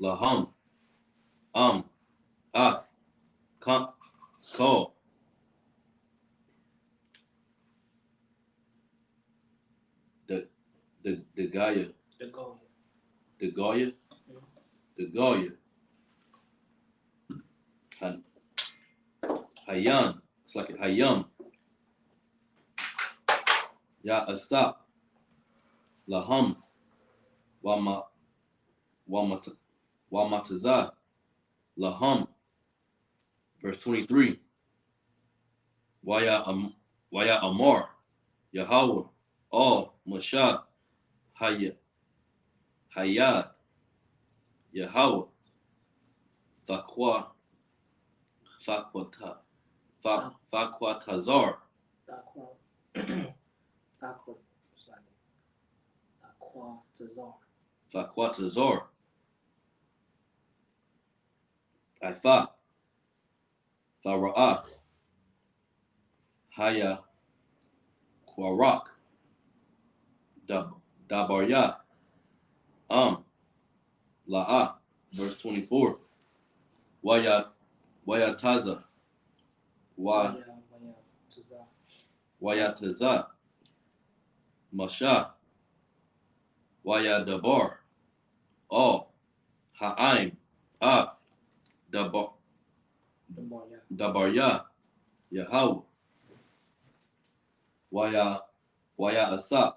[SPEAKER 1] laham ath Call. The Gaia.
[SPEAKER 4] The Goya.
[SPEAKER 1] The Goya. The Goya. Hayam. It's like a Hayam. Ya Asap. Laham. Wamataza. Laham. Verse 23. Waya Amar. Yahweh. All. Mashah. Hayad. Yahweh. Fakwatazar.
[SPEAKER 4] Aqua. Aqua. It's like Aquatazar.
[SPEAKER 1] Fakwatazar. Ifa. Thara'ah. Haya. Kwarak. Dabarya. La'ah. Verse 24. Wayataza. Wayataza. Masha. Wayadabar. All. Ha'aim. Af. Dabarya. Yahweh. Waya Asap.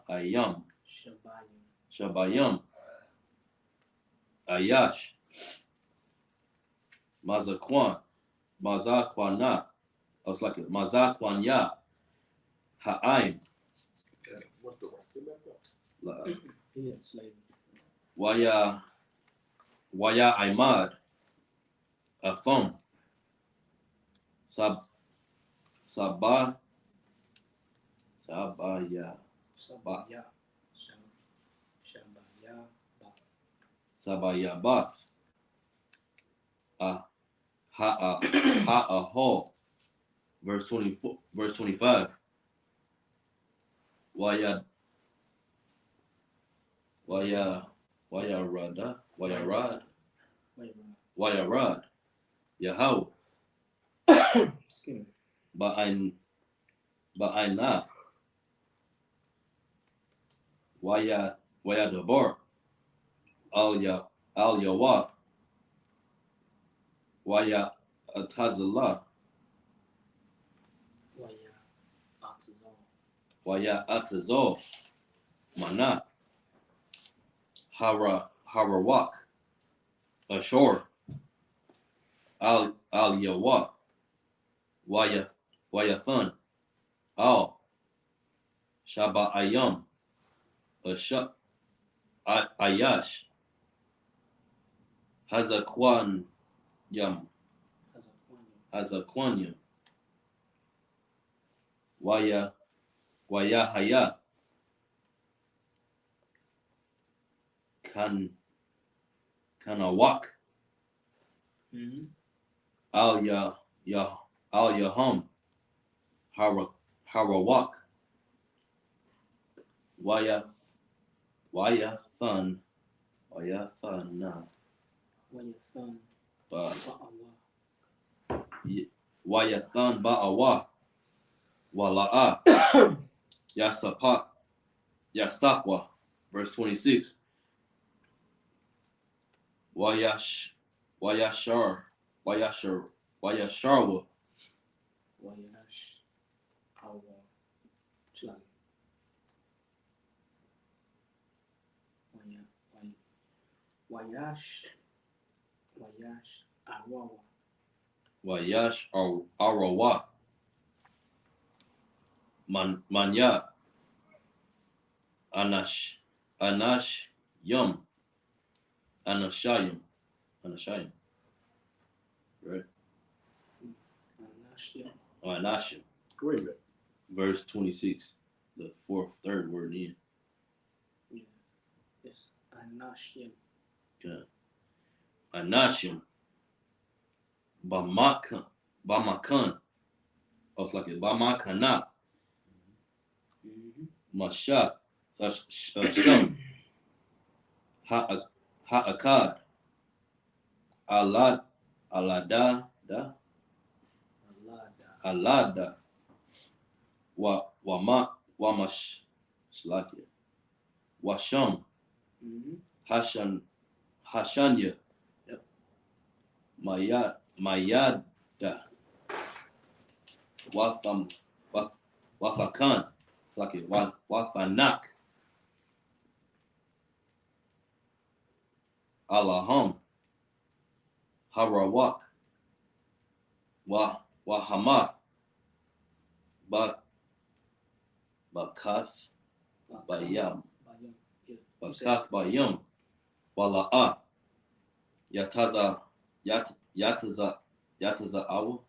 [SPEAKER 1] Ayam. Shabayam. Ayash. Mazakwana. I was like Mazakwanya. Ha'aim. Waya Imad. Afam. Sabaya. Sabayabath. Ha'ahol. Verse 24. Verse 25. Wayarad. Yahweh.
[SPEAKER 4] Excuse me.
[SPEAKER 1] Ba'aina. Wayadabar. Al Yawah. Waya Atazallah. Waya Atazal. Mana. Harawak. Ashore. Al Yawah. Wayathan. Al Shaba Ayam. Ayash. Hazakwanyam. Wayahaya. Kanawak. Al Yaham. Harawak. Wayathan. Wayathan Ba'awa. Wala'ah. Yasapwa. Verse 26. Wayasharwa. Wayash Arawa. Manya. Anash Yum. Anashayim. Right? Anashim.
[SPEAKER 3] Wait a minute.
[SPEAKER 1] Verse 26. The third word in.
[SPEAKER 4] Yeah. Yes. Anashim.
[SPEAKER 1] Okay. Anashim. Bamakan. Oh, it's like it. Bamakana. Mashat. Sham. Ha'akad, Alada, Wamash, Slakia, Washam, Hashanya,
[SPEAKER 4] Yep.
[SPEAKER 1] Mayada, Wathakan, Slakia, Wathanak, Alaham, Harawak, Wahama, Bakath, Bayam, Bakath Bayam, Wala'a, Yataza Awa,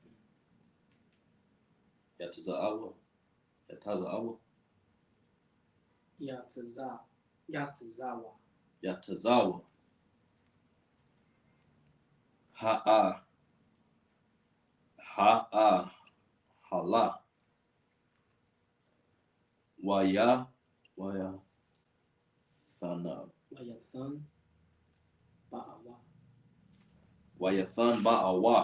[SPEAKER 1] Yatazawa, Hala, Waya, Thana, Wayathan Ba'awa,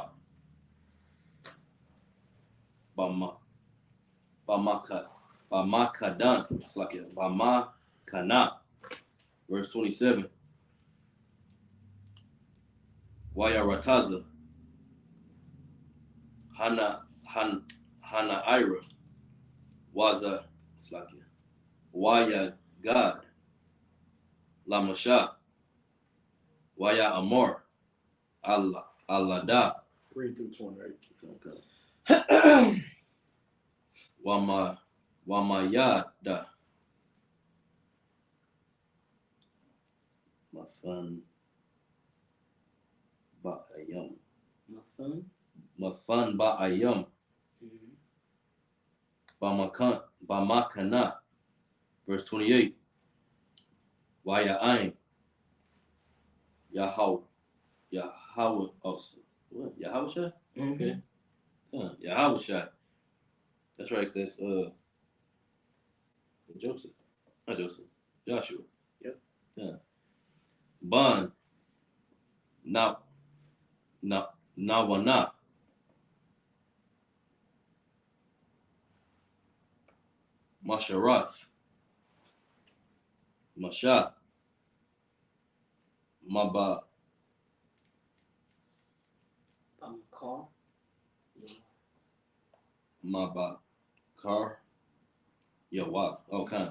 [SPEAKER 1] Bamakadan, it's like it, Bamakana, verse 27. Wayarataza, Hanaira, Waza, it's like it, Waya God, Lamasha, Waya Amor, Alada.
[SPEAKER 3] 3 through 28.
[SPEAKER 1] Okay. Wamayada, Mathan Ba'ayam, Mathan Ba'ayam, Bamakana, verse 28. Waya'ain, Yahweh also. What? Yahweh? Okay. Yahweh. That's right. That's Joseph. Not Joseph. Joshua.
[SPEAKER 4] Yep.
[SPEAKER 1] Yeah. Ban. Nawana. Masharath. Masha. Maba. Mabakar. Yawa. Okay.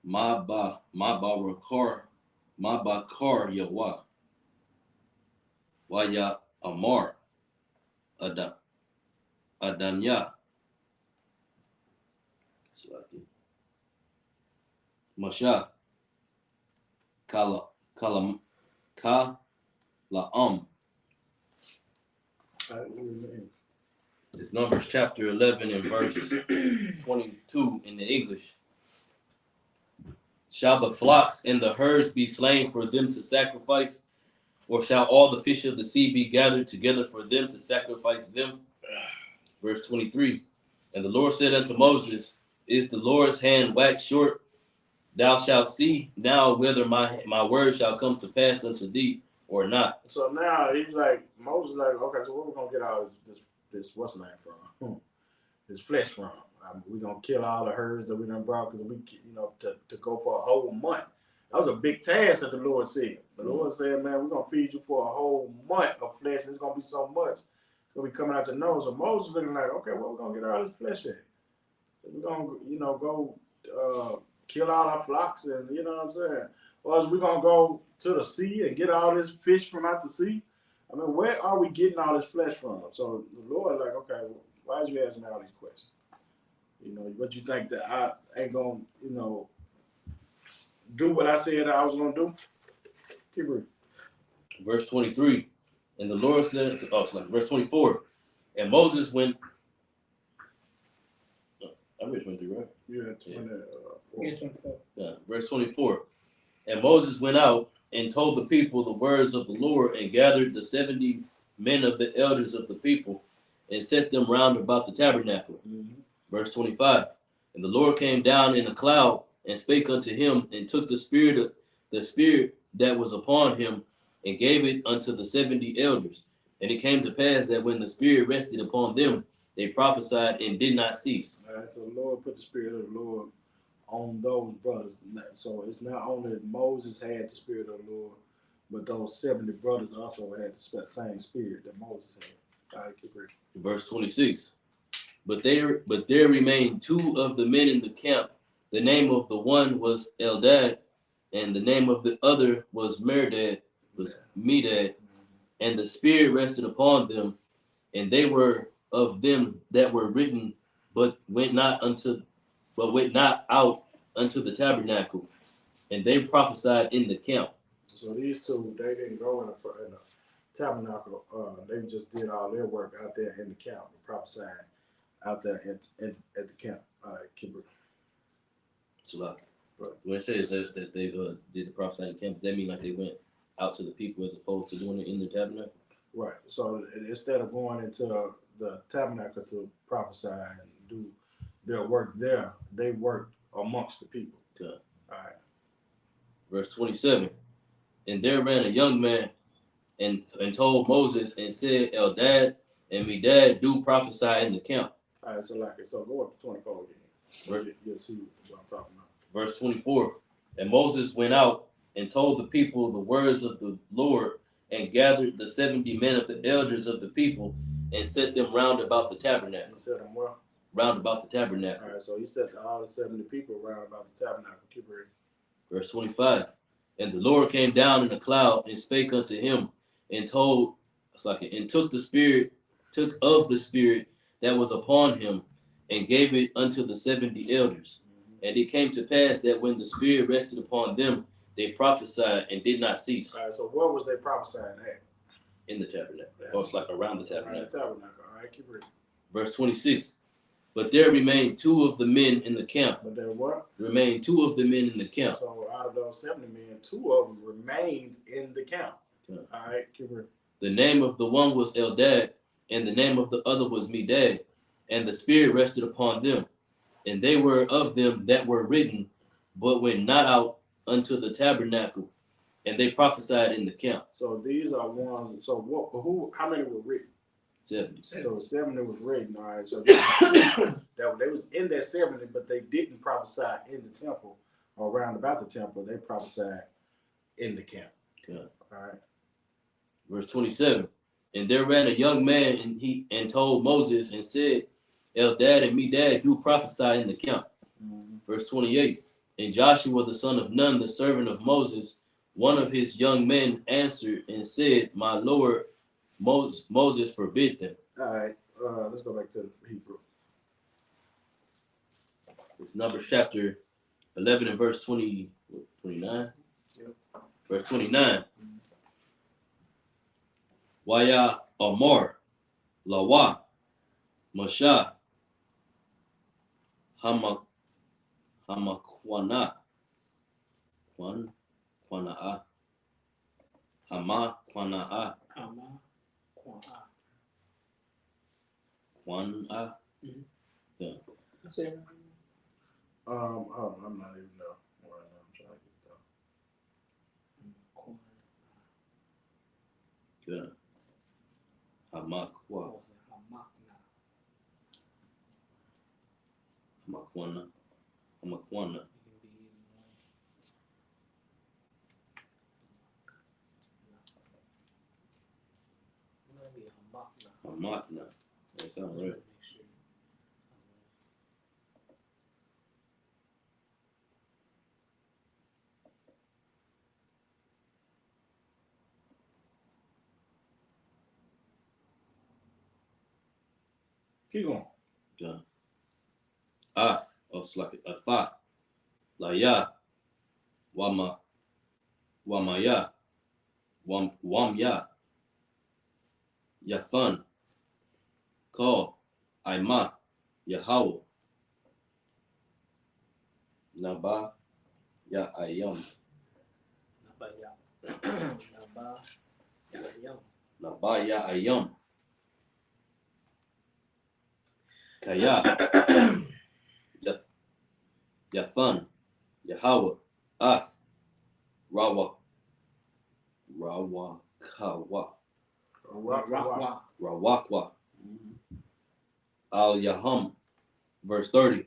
[SPEAKER 1] Mabakar Yawa. Waya Amar. Adanya. Masha. Kalaam. It's Numbers chapter 11 and verse 22 in the English. Shall the flocks and the herds be slain for them to sacrifice? Or shall all the fish of the sea be gathered together for them to sacrifice them? Verse 23. And the Lord said unto Moses, is the Lord's hand waxed short? Thou shalt see now whether my word shall come to pass unto thee or not.
[SPEAKER 3] So now he's like, Moses like, okay, so where we going to get all this what's the name from? This flesh from? We're going to kill all the herds that we done brought because we, to go for a whole month. That was a big task that the Lord said. The Lord said, man, we're going to feed you for a whole month of flesh, and it's going to be so much. It's going to be coming out your nose. So Moses looking like, okay, where we going to get all this flesh at? We're going to, go kill all our flocks, and you know what I'm saying? Or else we're going to go to the sea and get all this fish from out the sea. I mean, where are we getting all this flesh from? So the Lord like, okay, why is you asking me all these questions? What you think that I ain't going to, do what I said I was going to do? Keep reading.
[SPEAKER 1] Verse 23. And the Lord said, verse 24. And Moses went. I read 23, right?
[SPEAKER 3] Yeah, 24.
[SPEAKER 4] Yeah, 24.
[SPEAKER 1] Yeah, verse 24. And Moses went out and told the people the words of the Lord and gathered the 70 men of the elders of the people and set them round about the tabernacle.
[SPEAKER 3] Mm-hmm.
[SPEAKER 1] Verse 25. And the Lord came down in a cloud and spake unto him and took the spirit that was upon him and gave it unto the 70 elders. And it came to pass that when the Spirit rested upon them, they prophesied and did not cease.
[SPEAKER 5] All right, so the Lord put the Spirit of the Lord on those brothers. So it's not only that Moses had the Spirit of the Lord, but those 70 brothers also had the same Spirit that Moses had. All right, keep reading.
[SPEAKER 1] Verse 26. But there remained 2 of the men in the camp. The name of the one was Eldad, and the name of the other was Medad. And the Spirit rested upon them, and they were of them that were written, but went not out unto the tabernacle, and they prophesied in the camp.
[SPEAKER 5] So these 2, they didn't go in the tabernacle. They just did all their work out there in the camp, prophesying out there at the camp. All right, keep it.
[SPEAKER 1] So like, when it says that they did the prophesying in the camp, does that mean like they went out to the people as opposed to doing it in the tabernacle?
[SPEAKER 5] Right. So instead of going into the tabernacle to prophesy and do their work there, they worked amongst the people.
[SPEAKER 1] Okay.
[SPEAKER 5] All right.
[SPEAKER 1] Verse 27. And there ran a young man and told Moses and said, Eldad and Medad do prophesy in the camp.
[SPEAKER 5] All right. So go up to 24 again. You'll see what I'm talking about.
[SPEAKER 1] Verse 24. And Moses went out and told the people the words of the Lord, and gathered the 70 men of the elders of the people, and set them round about the tabernacle.
[SPEAKER 5] He said them well?
[SPEAKER 1] Round about the tabernacle.
[SPEAKER 5] All right, so he set all the 70 people round about the tabernacle. Keep reading.
[SPEAKER 1] Verse 25. And the Lord came down in a cloud and spake unto him, and took the Spirit, took of the Spirit that was upon him, and gave it unto the 70 elders. And it came to pass that when the Spirit rested upon them, they prophesied and did not cease.
[SPEAKER 5] All right, so what was they prophesying at?
[SPEAKER 1] In the tabernacle. Or it's like around the tabernacle.
[SPEAKER 5] Around the tabernacle. All right, keep reading.
[SPEAKER 1] Verse 26. But there remained 2 of the men in the camp.
[SPEAKER 5] But there what?
[SPEAKER 1] Remained 2 of the men in the camp.
[SPEAKER 5] So out of those 70 men, 2 of them remained in the camp.
[SPEAKER 1] Yeah.
[SPEAKER 5] All right, keep reading.
[SPEAKER 1] The name of the one was Eldad, and the name of the other was Medad, and the Spirit rested upon them. And they were of them that were written, but went not out unto the tabernacle, and they prophesied in the camp.
[SPEAKER 5] So these are ones. So who? How many were written?
[SPEAKER 1] 70.
[SPEAKER 5] So 70 was written. All right. So they was in that 70, but they didn't prophesy in the temple or around about the temple. They prophesied in the camp.
[SPEAKER 1] Okay.
[SPEAKER 5] All right.
[SPEAKER 1] Verse 27. And there ran a young man, and told Moses and said, Eldad and Medad do prophesy in the camp.
[SPEAKER 5] Mm-hmm.
[SPEAKER 1] Verse 28. And Joshua the son of Nun, the servant of Moses, one of his young men, answered and said, My Lord, Moses forbid them.
[SPEAKER 5] All right. Let's go back to Hebrew.
[SPEAKER 1] It's Numbers chapter 11 and verse 29. Yep. Verse 29. Waya Amar Lawa Masha Hamakwana Kwanaa Hamakwanaa Kwana. Yeah.
[SPEAKER 4] That's it.
[SPEAKER 5] I'm not even know. I'm trying to get that.
[SPEAKER 1] Good. Hamakwa. Hamakwana. Hamakna. That sounds right.
[SPEAKER 5] Keep going.
[SPEAKER 1] Yeah. Ath. Oh, it's like a fa. La ya. Wamaya. Wamya. Yafan. Call. Aima. Yahweh. Naba. Ya ayam. Naba ya ayam. Kaya. Yafan. Yahweh. Ath. Rawakawa.
[SPEAKER 4] Rakwa.
[SPEAKER 1] Rawakwa. Al Yaham, verse 30.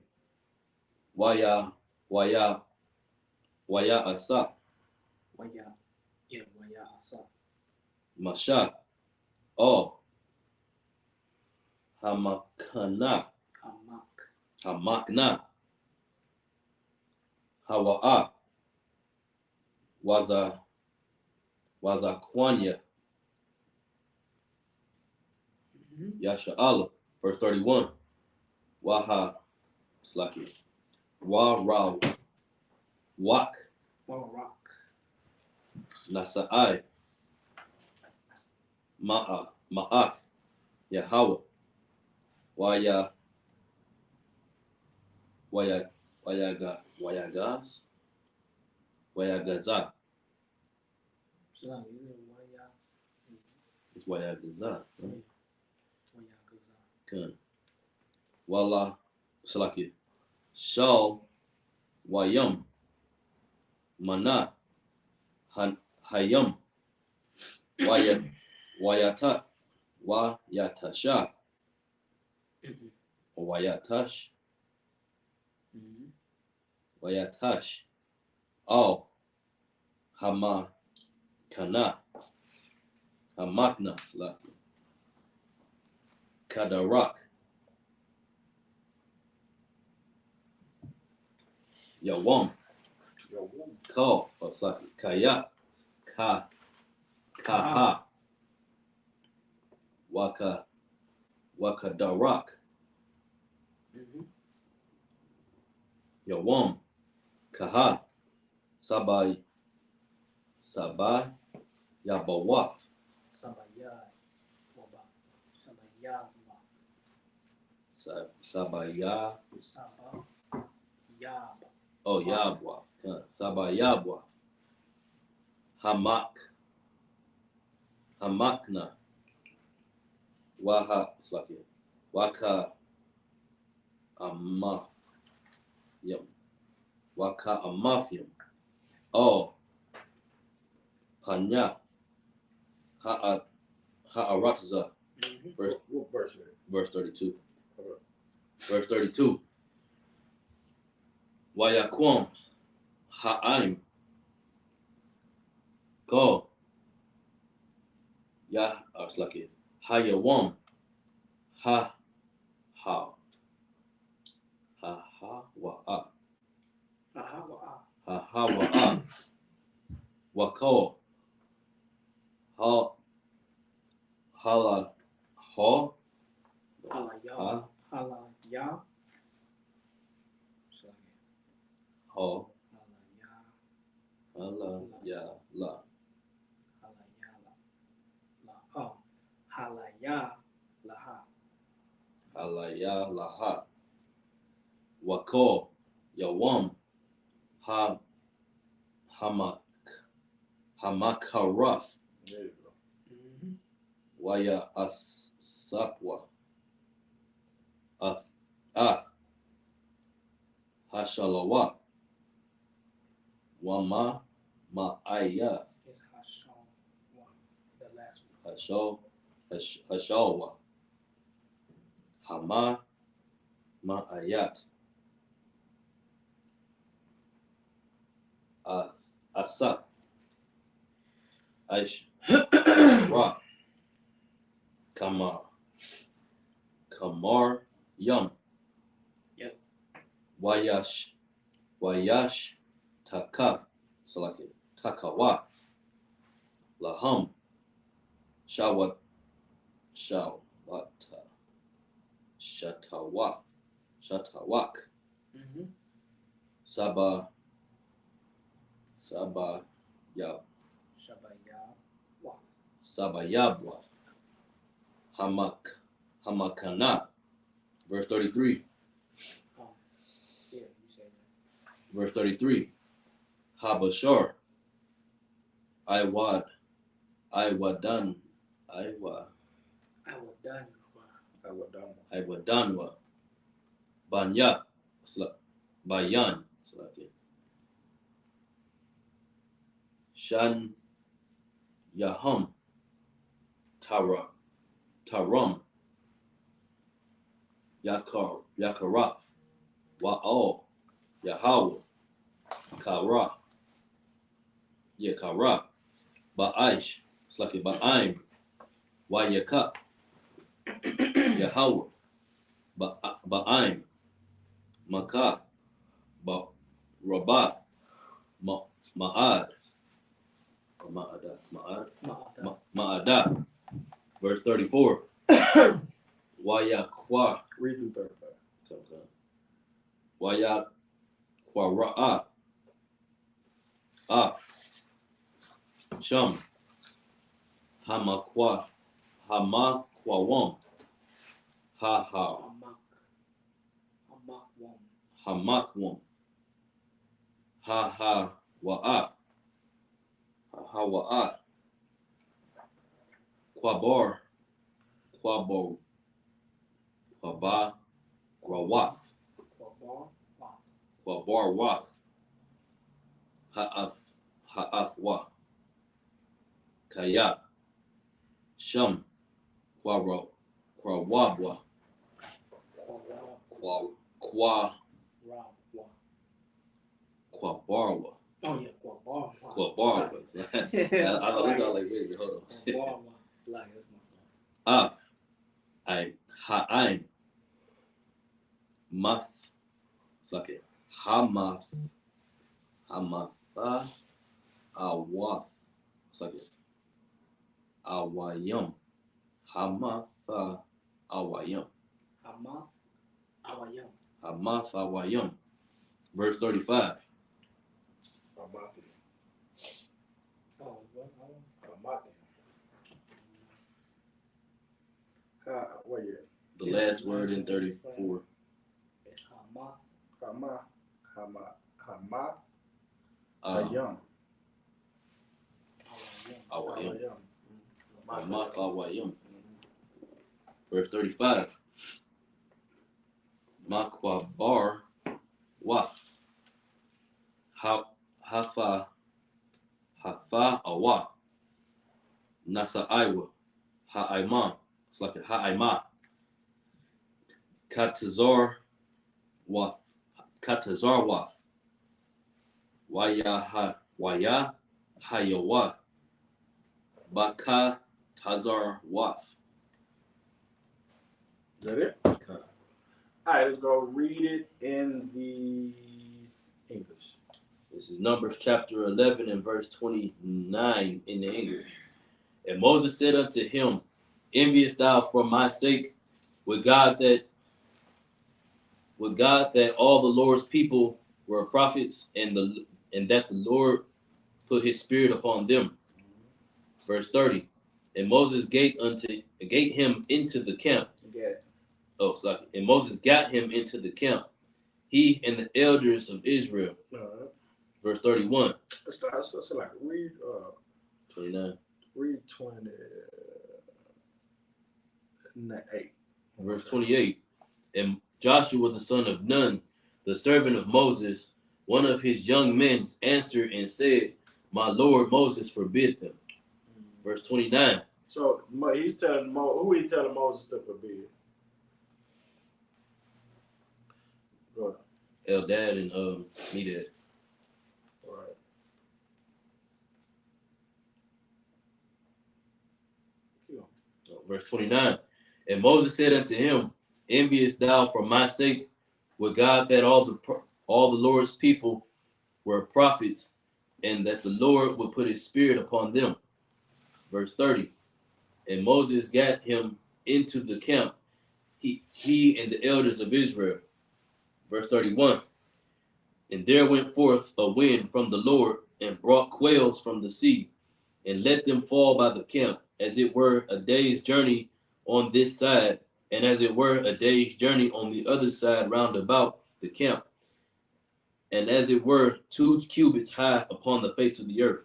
[SPEAKER 1] Waya Asa.
[SPEAKER 4] Waya. Yeah, Waya Asa.
[SPEAKER 1] Masha. Oh. Hamakana. Hamakna. Hawa'a. Wazakwanya. Yasha Allah, verse 31. Waha Slaki. Wa Ra Wak.
[SPEAKER 4] Rock.
[SPEAKER 1] Nasa'ai. Ma'ath. Yahweh. Wayagaza.
[SPEAKER 4] So now you know Waya.
[SPEAKER 1] It's Wayagaza.
[SPEAKER 4] Wayagaza.
[SPEAKER 1] Good. Wala Slaki. Shal Wayam. Mana. Hayam. Wayata. Wayatasha. Wayatash. Wayatash. Oh. Hamakana. Hamakna. Slaki. Kadarak. Yawam. Call. Slaki. Kaya. Kaha. Wakadarak. Yawam. Kaha. Sabai. Yabawaf.
[SPEAKER 4] Sabaya. Waba. Sabaya.
[SPEAKER 1] Sabaya.
[SPEAKER 4] Saba. Yab.
[SPEAKER 1] Oh, Yabwaf. Sabayabwaf. Hamakna. Waha Slaki. Waka Amath. Waka Amathium. Oh. Panya. Ha'aratza.
[SPEAKER 3] What verse?
[SPEAKER 1] Verse 32. Verse 32. Wayakwam. Ha'aim. Go. Slaki. Hayawam. Wa'a. Wa'a. Wako. Hala. Ho.
[SPEAKER 4] Halaya. Halaya.
[SPEAKER 1] Ho.
[SPEAKER 4] Halaya.
[SPEAKER 1] Hala. Ya. La.
[SPEAKER 4] Halaya laha.
[SPEAKER 1] Halaya laha. Wako. Yawam. Hamakarath.
[SPEAKER 3] There you go.
[SPEAKER 1] Waya Asapwa. Ath. Hashalawat. Wama Ma'aya.
[SPEAKER 4] It's Hashon one. The last one.
[SPEAKER 1] Hashalwa. Hama Ma'ayat. Asap. Aish. Ra. Kamar Yum.
[SPEAKER 4] Yep.
[SPEAKER 1] Wayash Takath. Salaki. Takawa. Laham. Shawata. Shatawak. Sabayabwa. Hamakana. Verse 33.
[SPEAKER 4] Yeah, you said that.
[SPEAKER 1] Verse 33. Habashar. Iwadanwa. Banya. Bayan. Yahum, Tarum, Yakarath, Wa'al, Yahweh, Kara, Kara, Ba'aish, it's like a Ba'aim, Wa'yaka, Yahweh, Ba'aim, Makah, Rabah, Ma'ad, Ma'adah. Verse 34. Wayakwa.
[SPEAKER 5] Read through 35.
[SPEAKER 1] Wayakwa Af. Shum. Hamakwawam. Hamakwam. Wa'at. Hawa'at. Quabar. Quabo. Quaba. Quawath. Quabarwath. Ha'athwa. Kaya. Shum. Quawabwa. Quabarwa.
[SPEAKER 4] Oh yeah, Quabarwa.
[SPEAKER 1] Quabarwa. I look out like, wait, hold on.
[SPEAKER 4] Quabarwa. It's like, that's my fault.
[SPEAKER 1] Ha'aim. Math. It's like it. Hamath. Hamatha. Awath. It's like it. Awayam. Hamatha. Awayam. Hamath. Awayam. Verse 35.
[SPEAKER 5] What year?
[SPEAKER 1] The last word in 34.
[SPEAKER 4] It's Hamath.
[SPEAKER 5] Ayam.
[SPEAKER 1] Awayam. Hamath. Awayam. Verse 35. Makwabar Wath. Hafa Awa. Nasa Iwa. Ha'aima. It's like a Ha'aima. Katazar Wath. Waya Hayawa. Baka Tazar Wath.
[SPEAKER 5] Is that it? Okay. All right, let's go read it in the English.
[SPEAKER 1] This is Numbers chapter 11 and verse 29 in the English. And Moses said unto him, enviest thou for my sake with God that all the Lord's people were prophets, and that the Lord put his spirit upon them. Verse 30. And Moses gate him into the camp. And Moses got him into the camp, he and the elders of Israel. Verse 31.
[SPEAKER 5] So like read
[SPEAKER 1] 29.
[SPEAKER 5] Read 28.
[SPEAKER 1] Verse 28. And Joshua the son of Nun, the servant of Moses, one of his young men, answered and said, my Lord Moses forbid them. Verse 29.
[SPEAKER 5] So he's telling who he's telling Moses to forbid? Go ahead.
[SPEAKER 1] Eldad and Medad.
[SPEAKER 5] All right.
[SPEAKER 1] Verse 29. And Moses said unto him, enviest thou for my sake with God that all the Lord's people were prophets, and that the Lord would put his spirit upon them. Verse 30. And Moses got him into the camp, he and the elders of Israel. Verse 31. And there went forth a wind from the Lord, and brought quails from the sea, and let them fall by the camp, as it were a day's journey on this side, and as it were a day's journey on the other side round about the camp, and as it were 2 cubits high upon the face of the earth.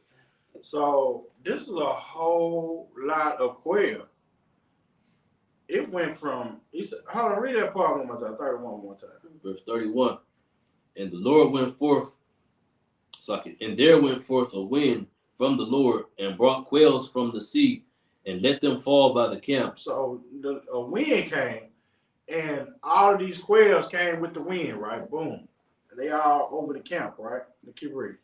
[SPEAKER 5] So this is a whole lot of quail. It went from, hold on, read that part one more time, 31 one more time.
[SPEAKER 1] Verse 31. And the Lord went forth, and there went forth a wind from the Lord, and brought quails from the sea, and let them fall by the camp.
[SPEAKER 5] So the wind came, and all of these quails came with the wind, right? Boom. They all over the camp, right? Keep reading.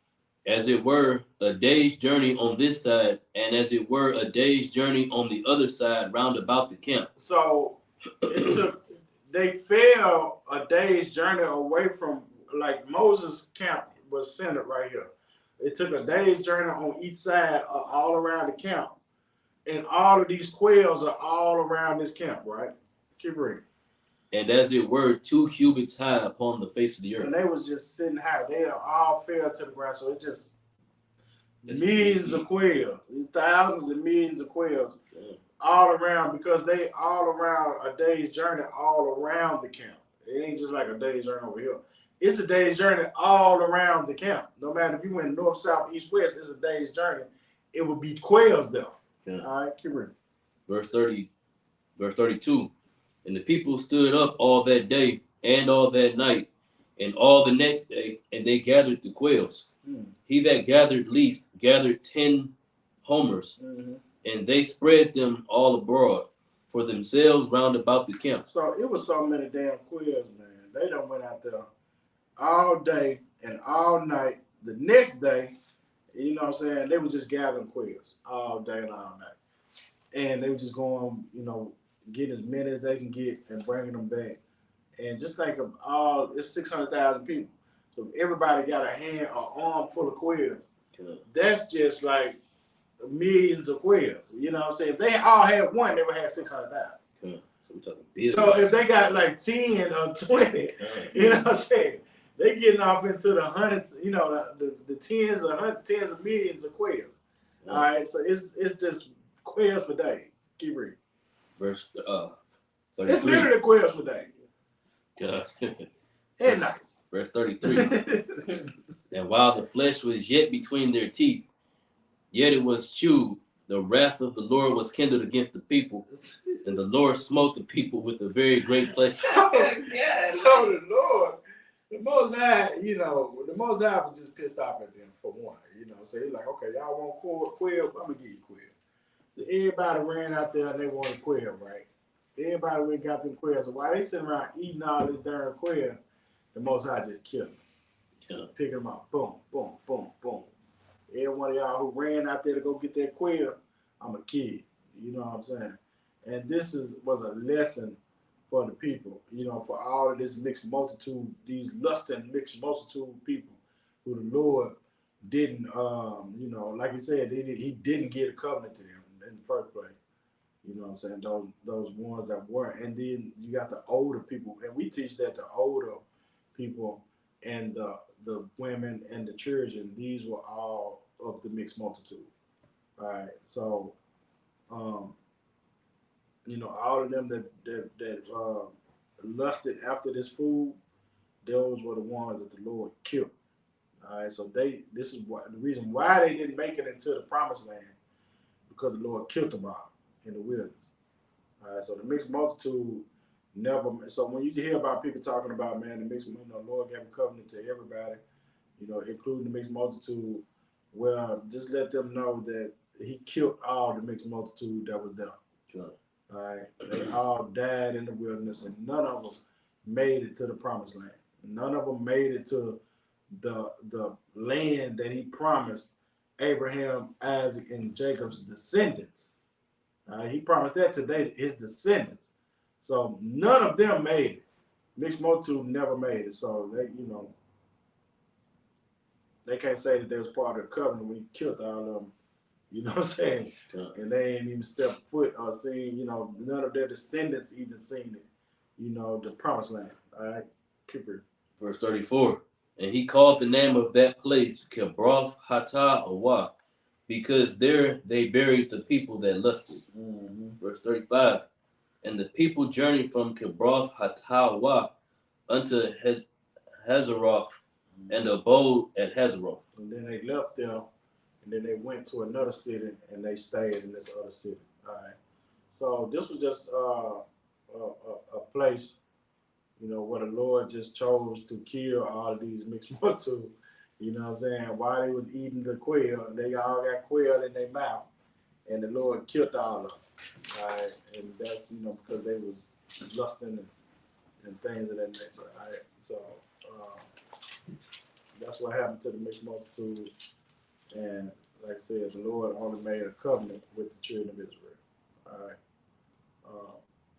[SPEAKER 1] As it were a day's journey on this side, and as it were a day's journey on the other side round about the camp.
[SPEAKER 5] So they fell a day's journey away from, like Moses' camp was centered right here. It took a day's journey on each side, all around the camp. And all of these quails are all around this camp, right? Keep reading.
[SPEAKER 1] And as it were 2 cubits high upon the face of the earth.
[SPEAKER 5] And they was just sitting high. They all fell to the ground. So it's just millions of quails. These thousands and millions of quails all around, because they all around a day's journey all around the camp. It ain't just like a day's journey over here. It's a day's journey all around the camp. No matter if you went north, south, east, west, it's a day's journey. It would be quails there.
[SPEAKER 1] Yeah.
[SPEAKER 5] All right, keep reading.
[SPEAKER 1] Verse 32. And the people stood up all that day and all that night and all the next day, and they gathered the quails. He that gathered least gathered 10 homers, and they spread them all abroad for themselves round about the camp.
[SPEAKER 5] So it was so many damn quails, man. They done went out there all day and all night. The next day, you know what I'm saying, they were just gathering quails all day and all night. And they were just going, you know, getting as many as they can get and bringing them back. And just think of it's 600,000 people. So if everybody got an arm full of quails, that's just like millions of quails. You know what I'm saying? If they all had one, they would have 600,000. So if they got like 10 or 20, you know what I'm saying? They getting off into the hundreds, you know, the tens of millions of quails. All right, so it's just quails for days. Keep reading.
[SPEAKER 1] Verse 33.
[SPEAKER 5] It's literally quails for days. And nice.
[SPEAKER 1] Verse 33. And while the flesh was yet between their teeth, yet it was chewed, the wrath of the Lord was kindled against the people, and the Lord smote the people with a very great plague.
[SPEAKER 5] So the Lord, the Most High, you know, the Most High was just pissed off at them for one. You know, so he's like, okay, y'all want quail? I'm gonna give you quail. So everybody ran out there and they wanted quail, right? Everybody went and got them quail. So while they sitting around eating all this darn quail, the Most High just killed them. Picking them up, boom, boom, boom, boom. Every one of y'all who ran out there to go get that quail, I'm a kid. You know what I'm saying? And this was a lesson for the people, you know, for all of this mixed multitude, these lusting mixed multitude people who the Lord didn't, you know, like he said, he didn't get a covenant to them in the first place. You know what I'm saying? Those ones that weren't. And then you got the older people. And we teach that the older people and the women and the children, these were all of the mixed multitude. All right. So, you know, all of them that lusted after this food, those were the ones that the Lord killed. All right. So this is the reason why they didn't make it into the promised land, because the Lord killed them all in the wilderness. All right. So the mixed multitude never. So when you hear about people talking about, man, the mixed, you know, Lord gave a covenant to everybody, you know, including the mixed multitude. Well, just let them know that he killed all the mixed multitude that was there. Sure. All right. They all died in the wilderness, and none of them made it to the promised land. None of them made it to the land that he promised Abraham, Isaac, and Jacob's descendants. He promised that to his descendants. So none of them made it. Mixed multitude never made it. So they, you know, they can't say that they was part of the covenant when he killed all of them. You know what I'm saying? Yeah. And they ain't even stepped foot or seen, you know, none of their descendants even seen it, you know, the promised land. All right, keep it.
[SPEAKER 1] Verse 34. And he called the name of that place Kibroth Hattaawah, because there they buried the people that lusted. Verse 35. And the people journeyed from Kibroth Hattaawah unto Hazeroth, and abode at Hazeroth.
[SPEAKER 5] And then they left there, and then they went to another city, and they stayed in this other city. All right. So this was just a place, you know, where the Lord just chose to kill all of these mixed multitude. You know what I'm saying? While they was eating the quail, they all got quail in their mouth. And the Lord killed all of them. All right? And that's, because they was lusting and things of that nature. All right? So that's what happened to the mixed multitude. And like I said, the Lord only made a covenant with the children of Israel. All right.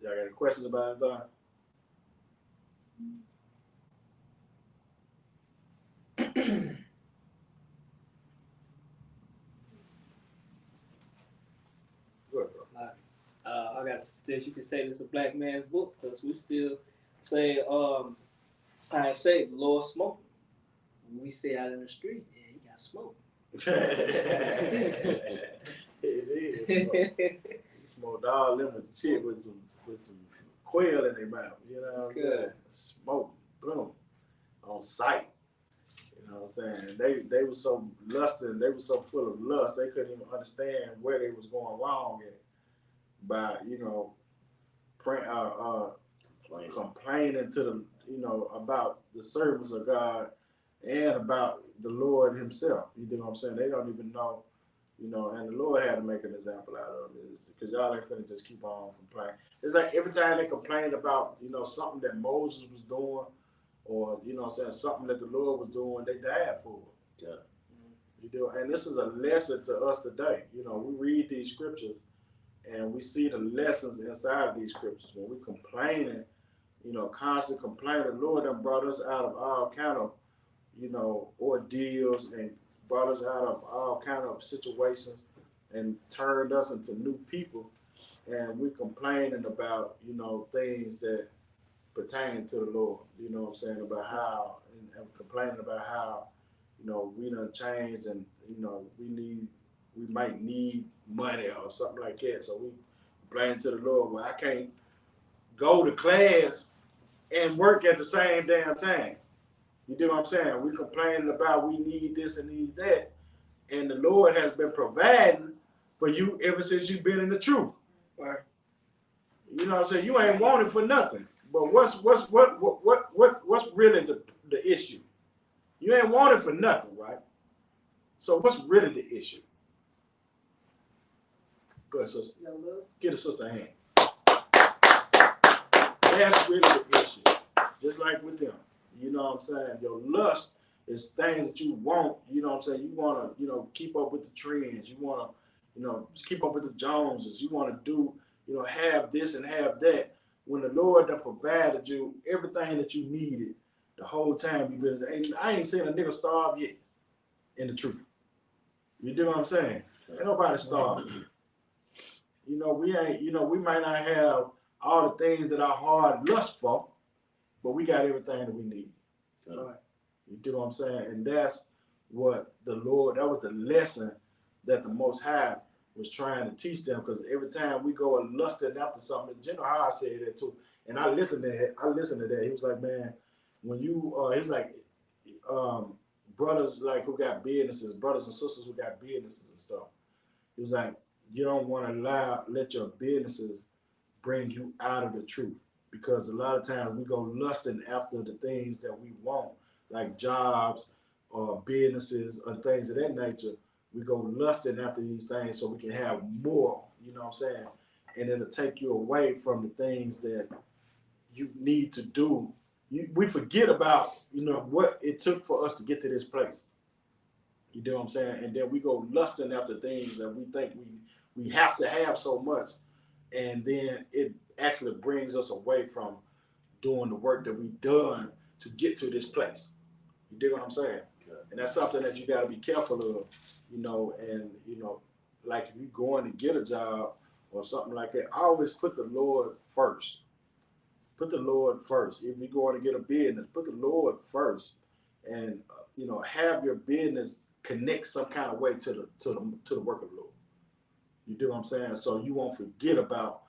[SPEAKER 5] Y'all got any questions about that? Good, bro.
[SPEAKER 4] I got this. You can say this is a black man's book because we still say, I say the Lord smoking. When we stay out in the street, yeah, he got smoke.
[SPEAKER 5] It is. He smoked all them with shit with some quail in their mouth. You know what I'm saying? Smoke, boom, on sight. You know what I'm saying? They were so lusting, they were so full of lust, they couldn't even understand where they was going wrong at by, complaining to them, about the service of God and about the Lord himself. You know what I'm saying? They don't even know, and the Lord had to make an example out of it because y'all ain't finna just keep on complaining. It's like every time they complained about, something that Moses was doing or, something that the Lord was doing, they died for it.
[SPEAKER 1] Yeah.
[SPEAKER 5] You do, and this is a lesson to us today. We read these scriptures and we see the lessons inside of these scriptures. When we complaining, constantly complaining, the Lord done brought us out of all kind of, ordeals and brought us out of all kind of situations and turned us into new people. And we complaining about, things that pertain to the Lord. You know what I'm saying? About how, and complaining about how, we done changed and, we might need money or something like that. So we complain to the Lord, well, I can't go to class and work at the same damn time. You do what I'm saying? We complaining about we need this and need that. And the Lord has been providing for you ever since you've been in the truth.
[SPEAKER 4] Right.
[SPEAKER 5] You know what I'm saying? You ain't wanted for nothing. But what's really the issue? You ain't wanted for nothing, right? So what's really the issue? Go ahead, sister. Get a sister a hand. That's really the issue. Just like with them. You know what I'm saying? Your lust is things that you want. You know what I'm saying? You want to, keep up with the trends. You want to, keep up with the Joneses. You want to do, have this and have that. When the Lord done provided you everything that you needed the whole time you been, I ain't seen a nigga starve yet in the truth. You do what I'm saying? Ain't nobody starved. We ain't, we might not have all the things that our heart lust for, but we got everything that we need.
[SPEAKER 4] Right.
[SPEAKER 5] You do what I'm saying? And that's what the Lord, that was the lesson that the Most High was trying to teach them, because every time we go and lusting after something, General High said that too, and I listened to that. He was like, man, when you, he was like, brothers like who got businesses, brothers and sisters who got businesses and stuff. He was like, you don't want to let your businesses bring you out of the truth, because a lot of times we go lusting after the things that we want, like jobs or businesses or things of that nature. We go lusting after these things so we can have more, you know what I'm saying? And it'll take you away from the things that you need to do. We forget about, what it took for us to get to this place. You know what I'm saying? And then we go lusting after things that we think we have to have so much. And then it actually brings us away from doing the work that we've done to get to this place. You dig what I'm saying? Yeah. And that's something that you got to be careful of, and, like if you're going to get a job or something like that, always put the Lord first. Put the Lord first. If you're going to get a business, put the Lord first, and have your business connect some kind of way to the work of the Lord. You do what I'm saying? So you won't forget about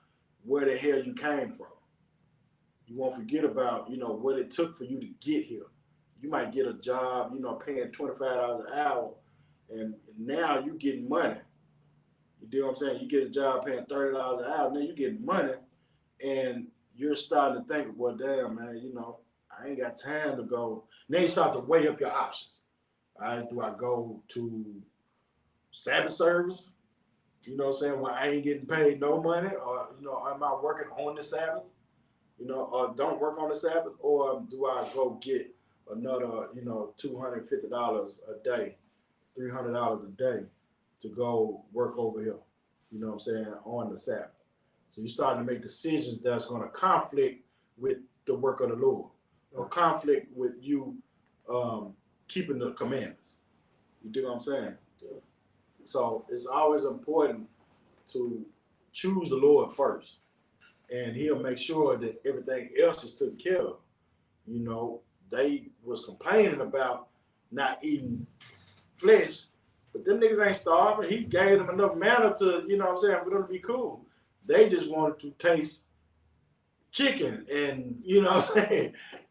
[SPEAKER 5] where the hell you came from. You won't forget about what it took for you to get here. You might get a job, paying $25 an hour, and now you getting money. You do what I'm saying? You get a job paying $30 an hour, now you getting money, and you're starting to think, well, damn, man, I ain't got time to go. Now you start to weigh up your options. Do I go to Sabbath service? You know what I'm saying? When I ain't getting paid no money, or am I working on the Sabbath? Or don't work on the Sabbath, or do I go get another, $250 a day, $300 a day to go work over here? You know what I'm saying, on the Sabbath. So you're starting to make decisions that's going to conflict with the work of the Lord, or conflict with you keeping the commandments. You do what I'm saying? Yeah. So it's always important to choose the Lord first, and He'll make sure that everything else is taken care of. They was complaining about not eating flesh, but them niggas ain't starving. He gave them enough manna to, for them to be cool. They just wanted to taste chicken and,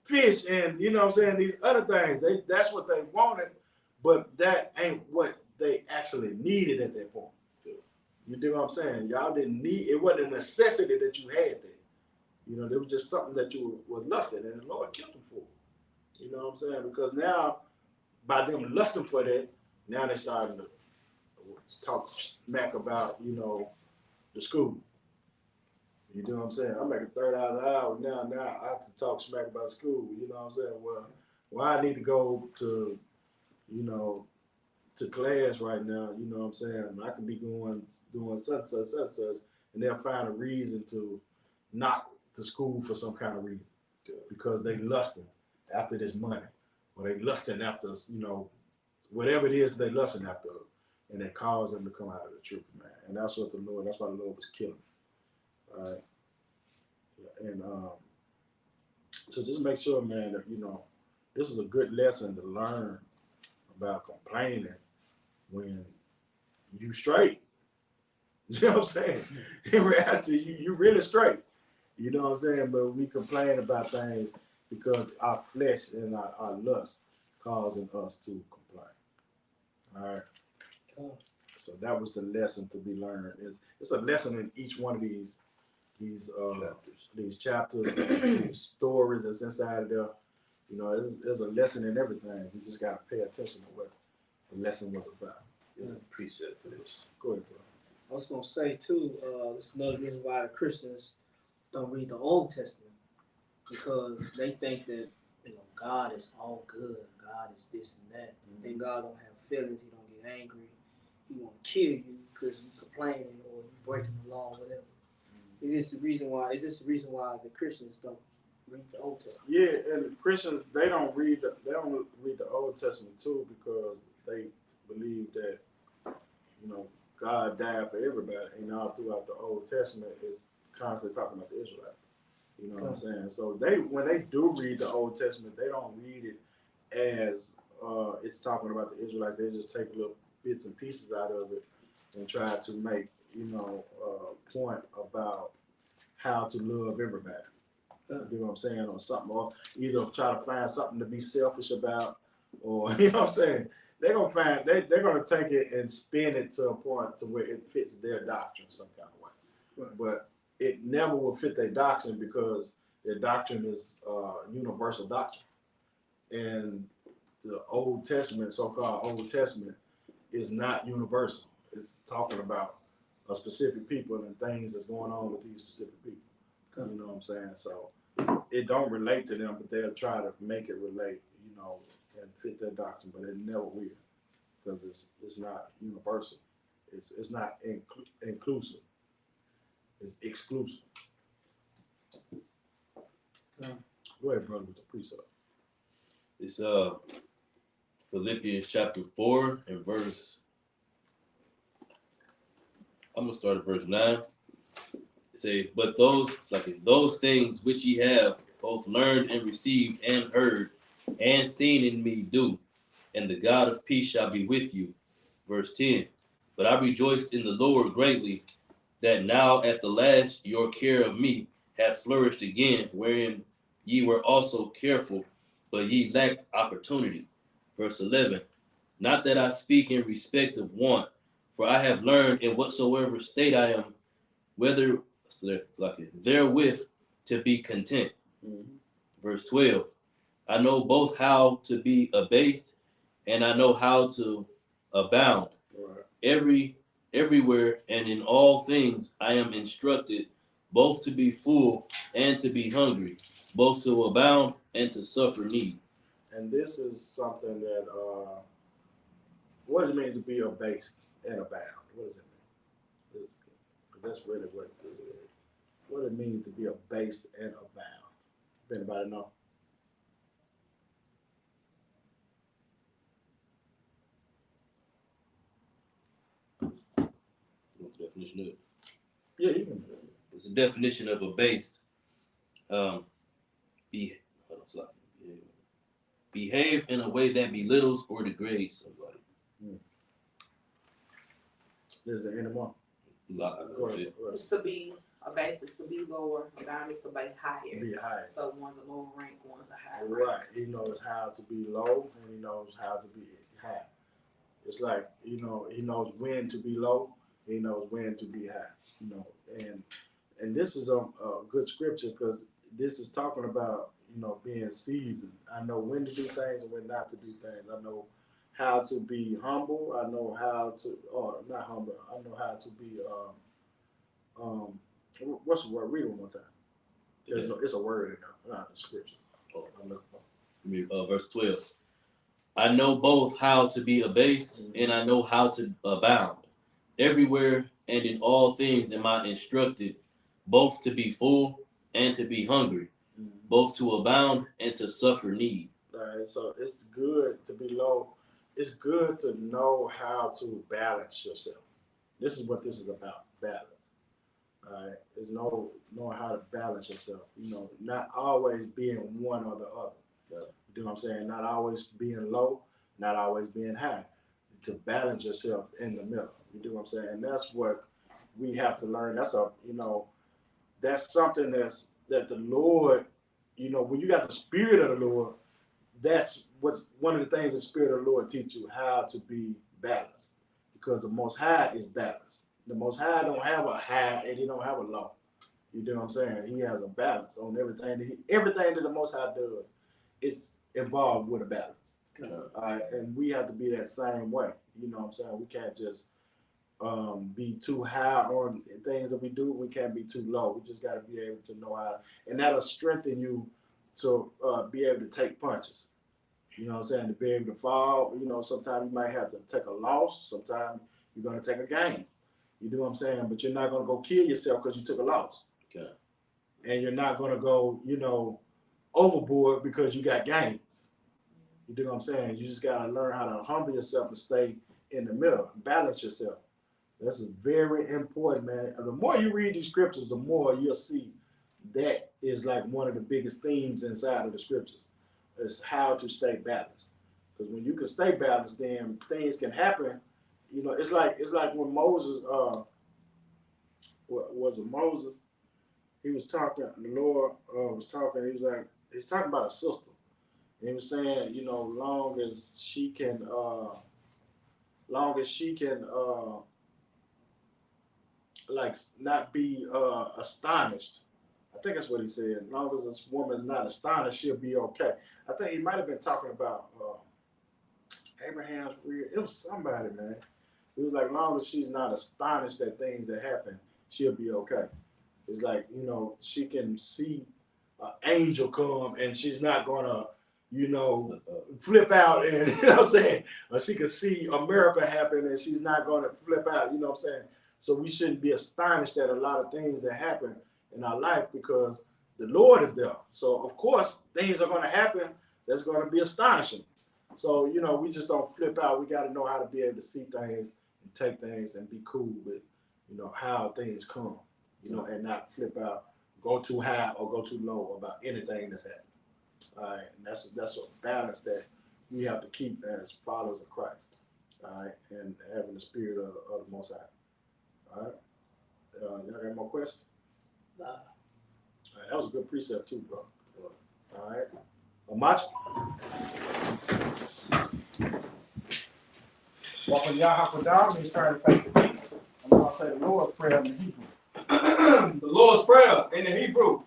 [SPEAKER 5] fish and, these other things. That's what they wanted, but that ain't what they actually needed at that point. You do what I'm saying? Y'all didn't need, it wasn't a necessity that you had there. There was just something that you were lusting, and the Lord kept them for. You know what I'm saying? Because now, by them lusting for that, now they're starting to talk smack about, the school. You know what I'm saying? I'm making $30 an hour now. I have to talk smack about school. You know what I'm saying? Well, I need to go to, to class right now. You know what I'm saying? I can be doing such and such, and they'll find a reason to not to school for some kind of reason, because they lusting after this money, or they lusting after, whatever it is they lusting after, and it caused them to come out of the truth, man. And that's why the Lord was killing. All right. And so just make sure, man, that this is a good lesson to learn about complaining when you straight. You know what I'm saying? In reality, you really straight. You know what I'm saying? But we complain about things because our flesh and our lust causing us to complain. All right. So that was the lesson to be learned. It's a lesson in each one of these chapters, these stories that's inside of there. There's a lesson in everything. We just gotta pay attention to what the lesson was about.
[SPEAKER 1] Precept for this.
[SPEAKER 5] Go ahead, bro.
[SPEAKER 4] I was gonna say too, this is another reason why the Christians don't read the Old Testament, because they think that God is all good, God is this and that. Then God don't have feelings, He don't get angry, He won't kill you because you complaining or you breaking the law, whatever. Is this the reason why the Christians don't read the Old Testament?
[SPEAKER 5] Yeah, and Christians they don't read the Old Testament too, because they believe that God died for everybody, and all throughout the Old Testament is constantly talking about the Israelites. You know what I'm saying? So when they do read the Old Testament, they don't read it as it's talking about the Israelites. They just take little bits and pieces out of it and try to make a point about how to love everybody. You know what I'm saying? Or something, or either try to find something to be selfish about, or you know what I'm saying? They're gonna take it and spin it to a point to where it fits their doctrine some kind of way. Right. But it never will fit their doctrine, because their doctrine is universal doctrine, and the Old Testament, so-called Old Testament, is not universal. It's talking about a specific people and things that's going on with these specific people. Okay. You know what I'm saying? So it don't relate to them, but they'll try to make it relate, and fit their doctrine, but it never will, because it's not universal. It's not inclusive. It's exclusive. Go ahead, brother, with the precept.
[SPEAKER 1] It's Philippians chapter 4 and verse. I'm gonna start at verse 9. It say, but those things which ye have both learned and received and heard and seen in me do, and the God of peace shall be with you. Verse 10. But I rejoiced in the Lord greatly, that now at the last your care of me hath flourished again, wherein ye were also careful, but ye lacked opportunity. Verse 11. Not that I speak in respect of want, for I have learned in whatsoever state I am, whether therewith to be content. Verse 12. I know both how to be abased and I know how to abound.
[SPEAKER 5] Right.
[SPEAKER 1] Everywhere and in all things I am instructed, both to be full and to be hungry, both to abound and to suffer need.
[SPEAKER 5] And this is something that, what does it mean to be abased and abound? What does it mean? That's really what it means to be abased and abound. Anybody know?
[SPEAKER 1] What's the definition of it?
[SPEAKER 5] Yeah, you can.
[SPEAKER 1] It's a definition of abased. Behave in a way that belittles or degrades somebody.
[SPEAKER 5] There's the end of one.
[SPEAKER 6] It's to be a basis to be lower, down is to be higher.
[SPEAKER 5] Be higher.
[SPEAKER 6] So one's a lower rank, one's a higher
[SPEAKER 5] Right.
[SPEAKER 6] rank.
[SPEAKER 5] He knows how to be low and he knows how to be high. It's like, he knows when to be low, he knows when to be high, and this is a good scripture because this is talking about, being seasoned. I know when to do things and when not to do things. I know how to be humble. I know how to, or not humble. I know how to be, what's the word? Read it one more time. It's a word in there, not the scripture.
[SPEAKER 1] Verse 12. I know both how to be abased and I know how to abound. Everywhere and in all things am I instructed, both to be full and to be hungry, both to abound and to suffer need.
[SPEAKER 5] All right, so it's good to be low. It's good to know how to balance yourself. This is what this is about, balance. All right, it's knowing how to balance yourself. Not always being one or the other. You know what I'm saying? Not always being low, not always being high. To balance yourself in the middle. You do what I'm saying? And that's what we have to learn. That's something that the Lord, when you got the Spirit of the Lord, that's what's one of the things the Spirit of the Lord teach you, how to be balanced. Because the Most High is balanced. The Most High don't have a high and he don't have a low. You know what I'm saying? He has a balance on everything. Everything that the Most High does is involved with a balance. And we have to be that same way. You know what I'm saying? We can't just be too high on things that we do. We can't be too low. We just got to be able to know how, and that'll strengthen you to be able to take punches. You know what I'm saying? To be able to fall. Sometimes you might have to take a loss. Sometimes you're going to take a gain. You know what I'm saying? But you're not going to go kill yourself because you took a loss.
[SPEAKER 1] Okay.
[SPEAKER 5] And you're not going to go, overboard because you got gains. You do what I'm saying? You just got to learn how to humble yourself and stay in the middle, balance yourself. That's very important, man. The more you read these scriptures, the more you'll see that is like one of the biggest themes inside of the scriptures. Is how to stay balanced. Because when you can stay balanced, then things can happen. It's like when Moses, was it Moses? He was talking. The Lord was talking. He's talking about a sister. And he was saying, long as she can, like not be astonished. I think that's what he said. As long as this woman is not astonished, she'll be okay. I think he might have been talking about Abraham's real. It was somebody, man. It was like, as long as she's not astonished at things that happen, she'll be okay. It's like, she can see an angel come and she's not gonna, flip out and, what I'm saying? Or she can see a miracle happen and she's not gonna flip out, what I'm saying? So we shouldn't be astonished at a lot of things that happen in our life because the Lord is there. So of course things are gonna happen that's gonna be astonishing. So, we just don't flip out. We gotta know how to be able to see things and take things and be cool with, how things come, and not flip out, go too high or go too low about anything that's happening. All right, and that's a balance that we have to keep as followers of Christ. All right, and having the Spirit of the Most High. All right, y'all got any more questions?
[SPEAKER 4] Nah.
[SPEAKER 5] All right, that was a good precept too, bro. All right, Macho. Well, for Yahweh means turn to face the peace. I'm gonna say the Lord's Prayer in the Hebrew.
[SPEAKER 2] The Lord's Prayer in the Hebrew.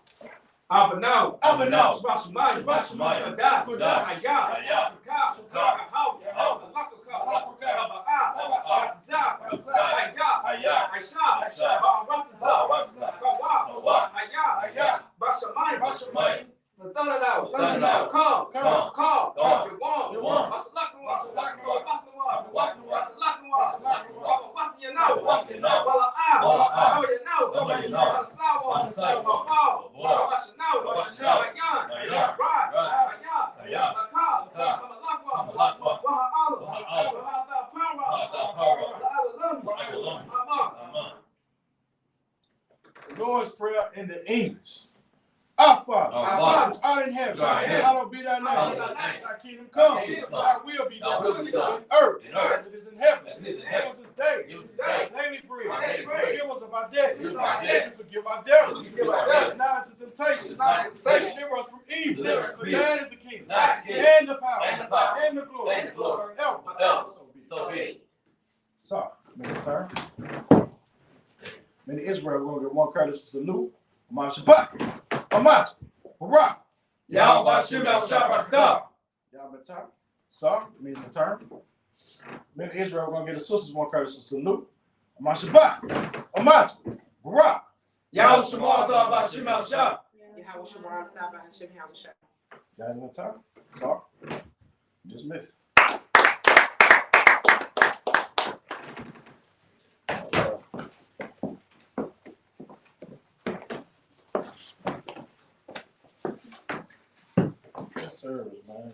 [SPEAKER 2] Abanaw.
[SPEAKER 3] The Lord's Prayer in the English. Our Father, which art in heaven, hallowed be thy name. Thy kingdom come, thy will be done in earth as it is in heaven. Give us this day daily bread. Forgive us of our debts. We forgive our debtors. Lead us not into temptation, deliver us from evil. For thine is the kingdom, and the power, and the glory, forever.
[SPEAKER 1] So be it.
[SPEAKER 3] So, Mr. Turn. Many Israel will get one courtesy salute. Amar Shabbat. Amar Barak.
[SPEAKER 2] Yahweh Hashem Shabbat.
[SPEAKER 3] Yahweh Turn. So, means the turn. Many Israel are going to get a sister's one courtesy salute. Amar Shabbat. Amar Barak.
[SPEAKER 2] Yahweh Shabbat Hashem Shabbat.
[SPEAKER 6] Yahweh Shabbat Hashem Shabbat.
[SPEAKER 3] Yahweh Turn. So, dismiss. Service, man.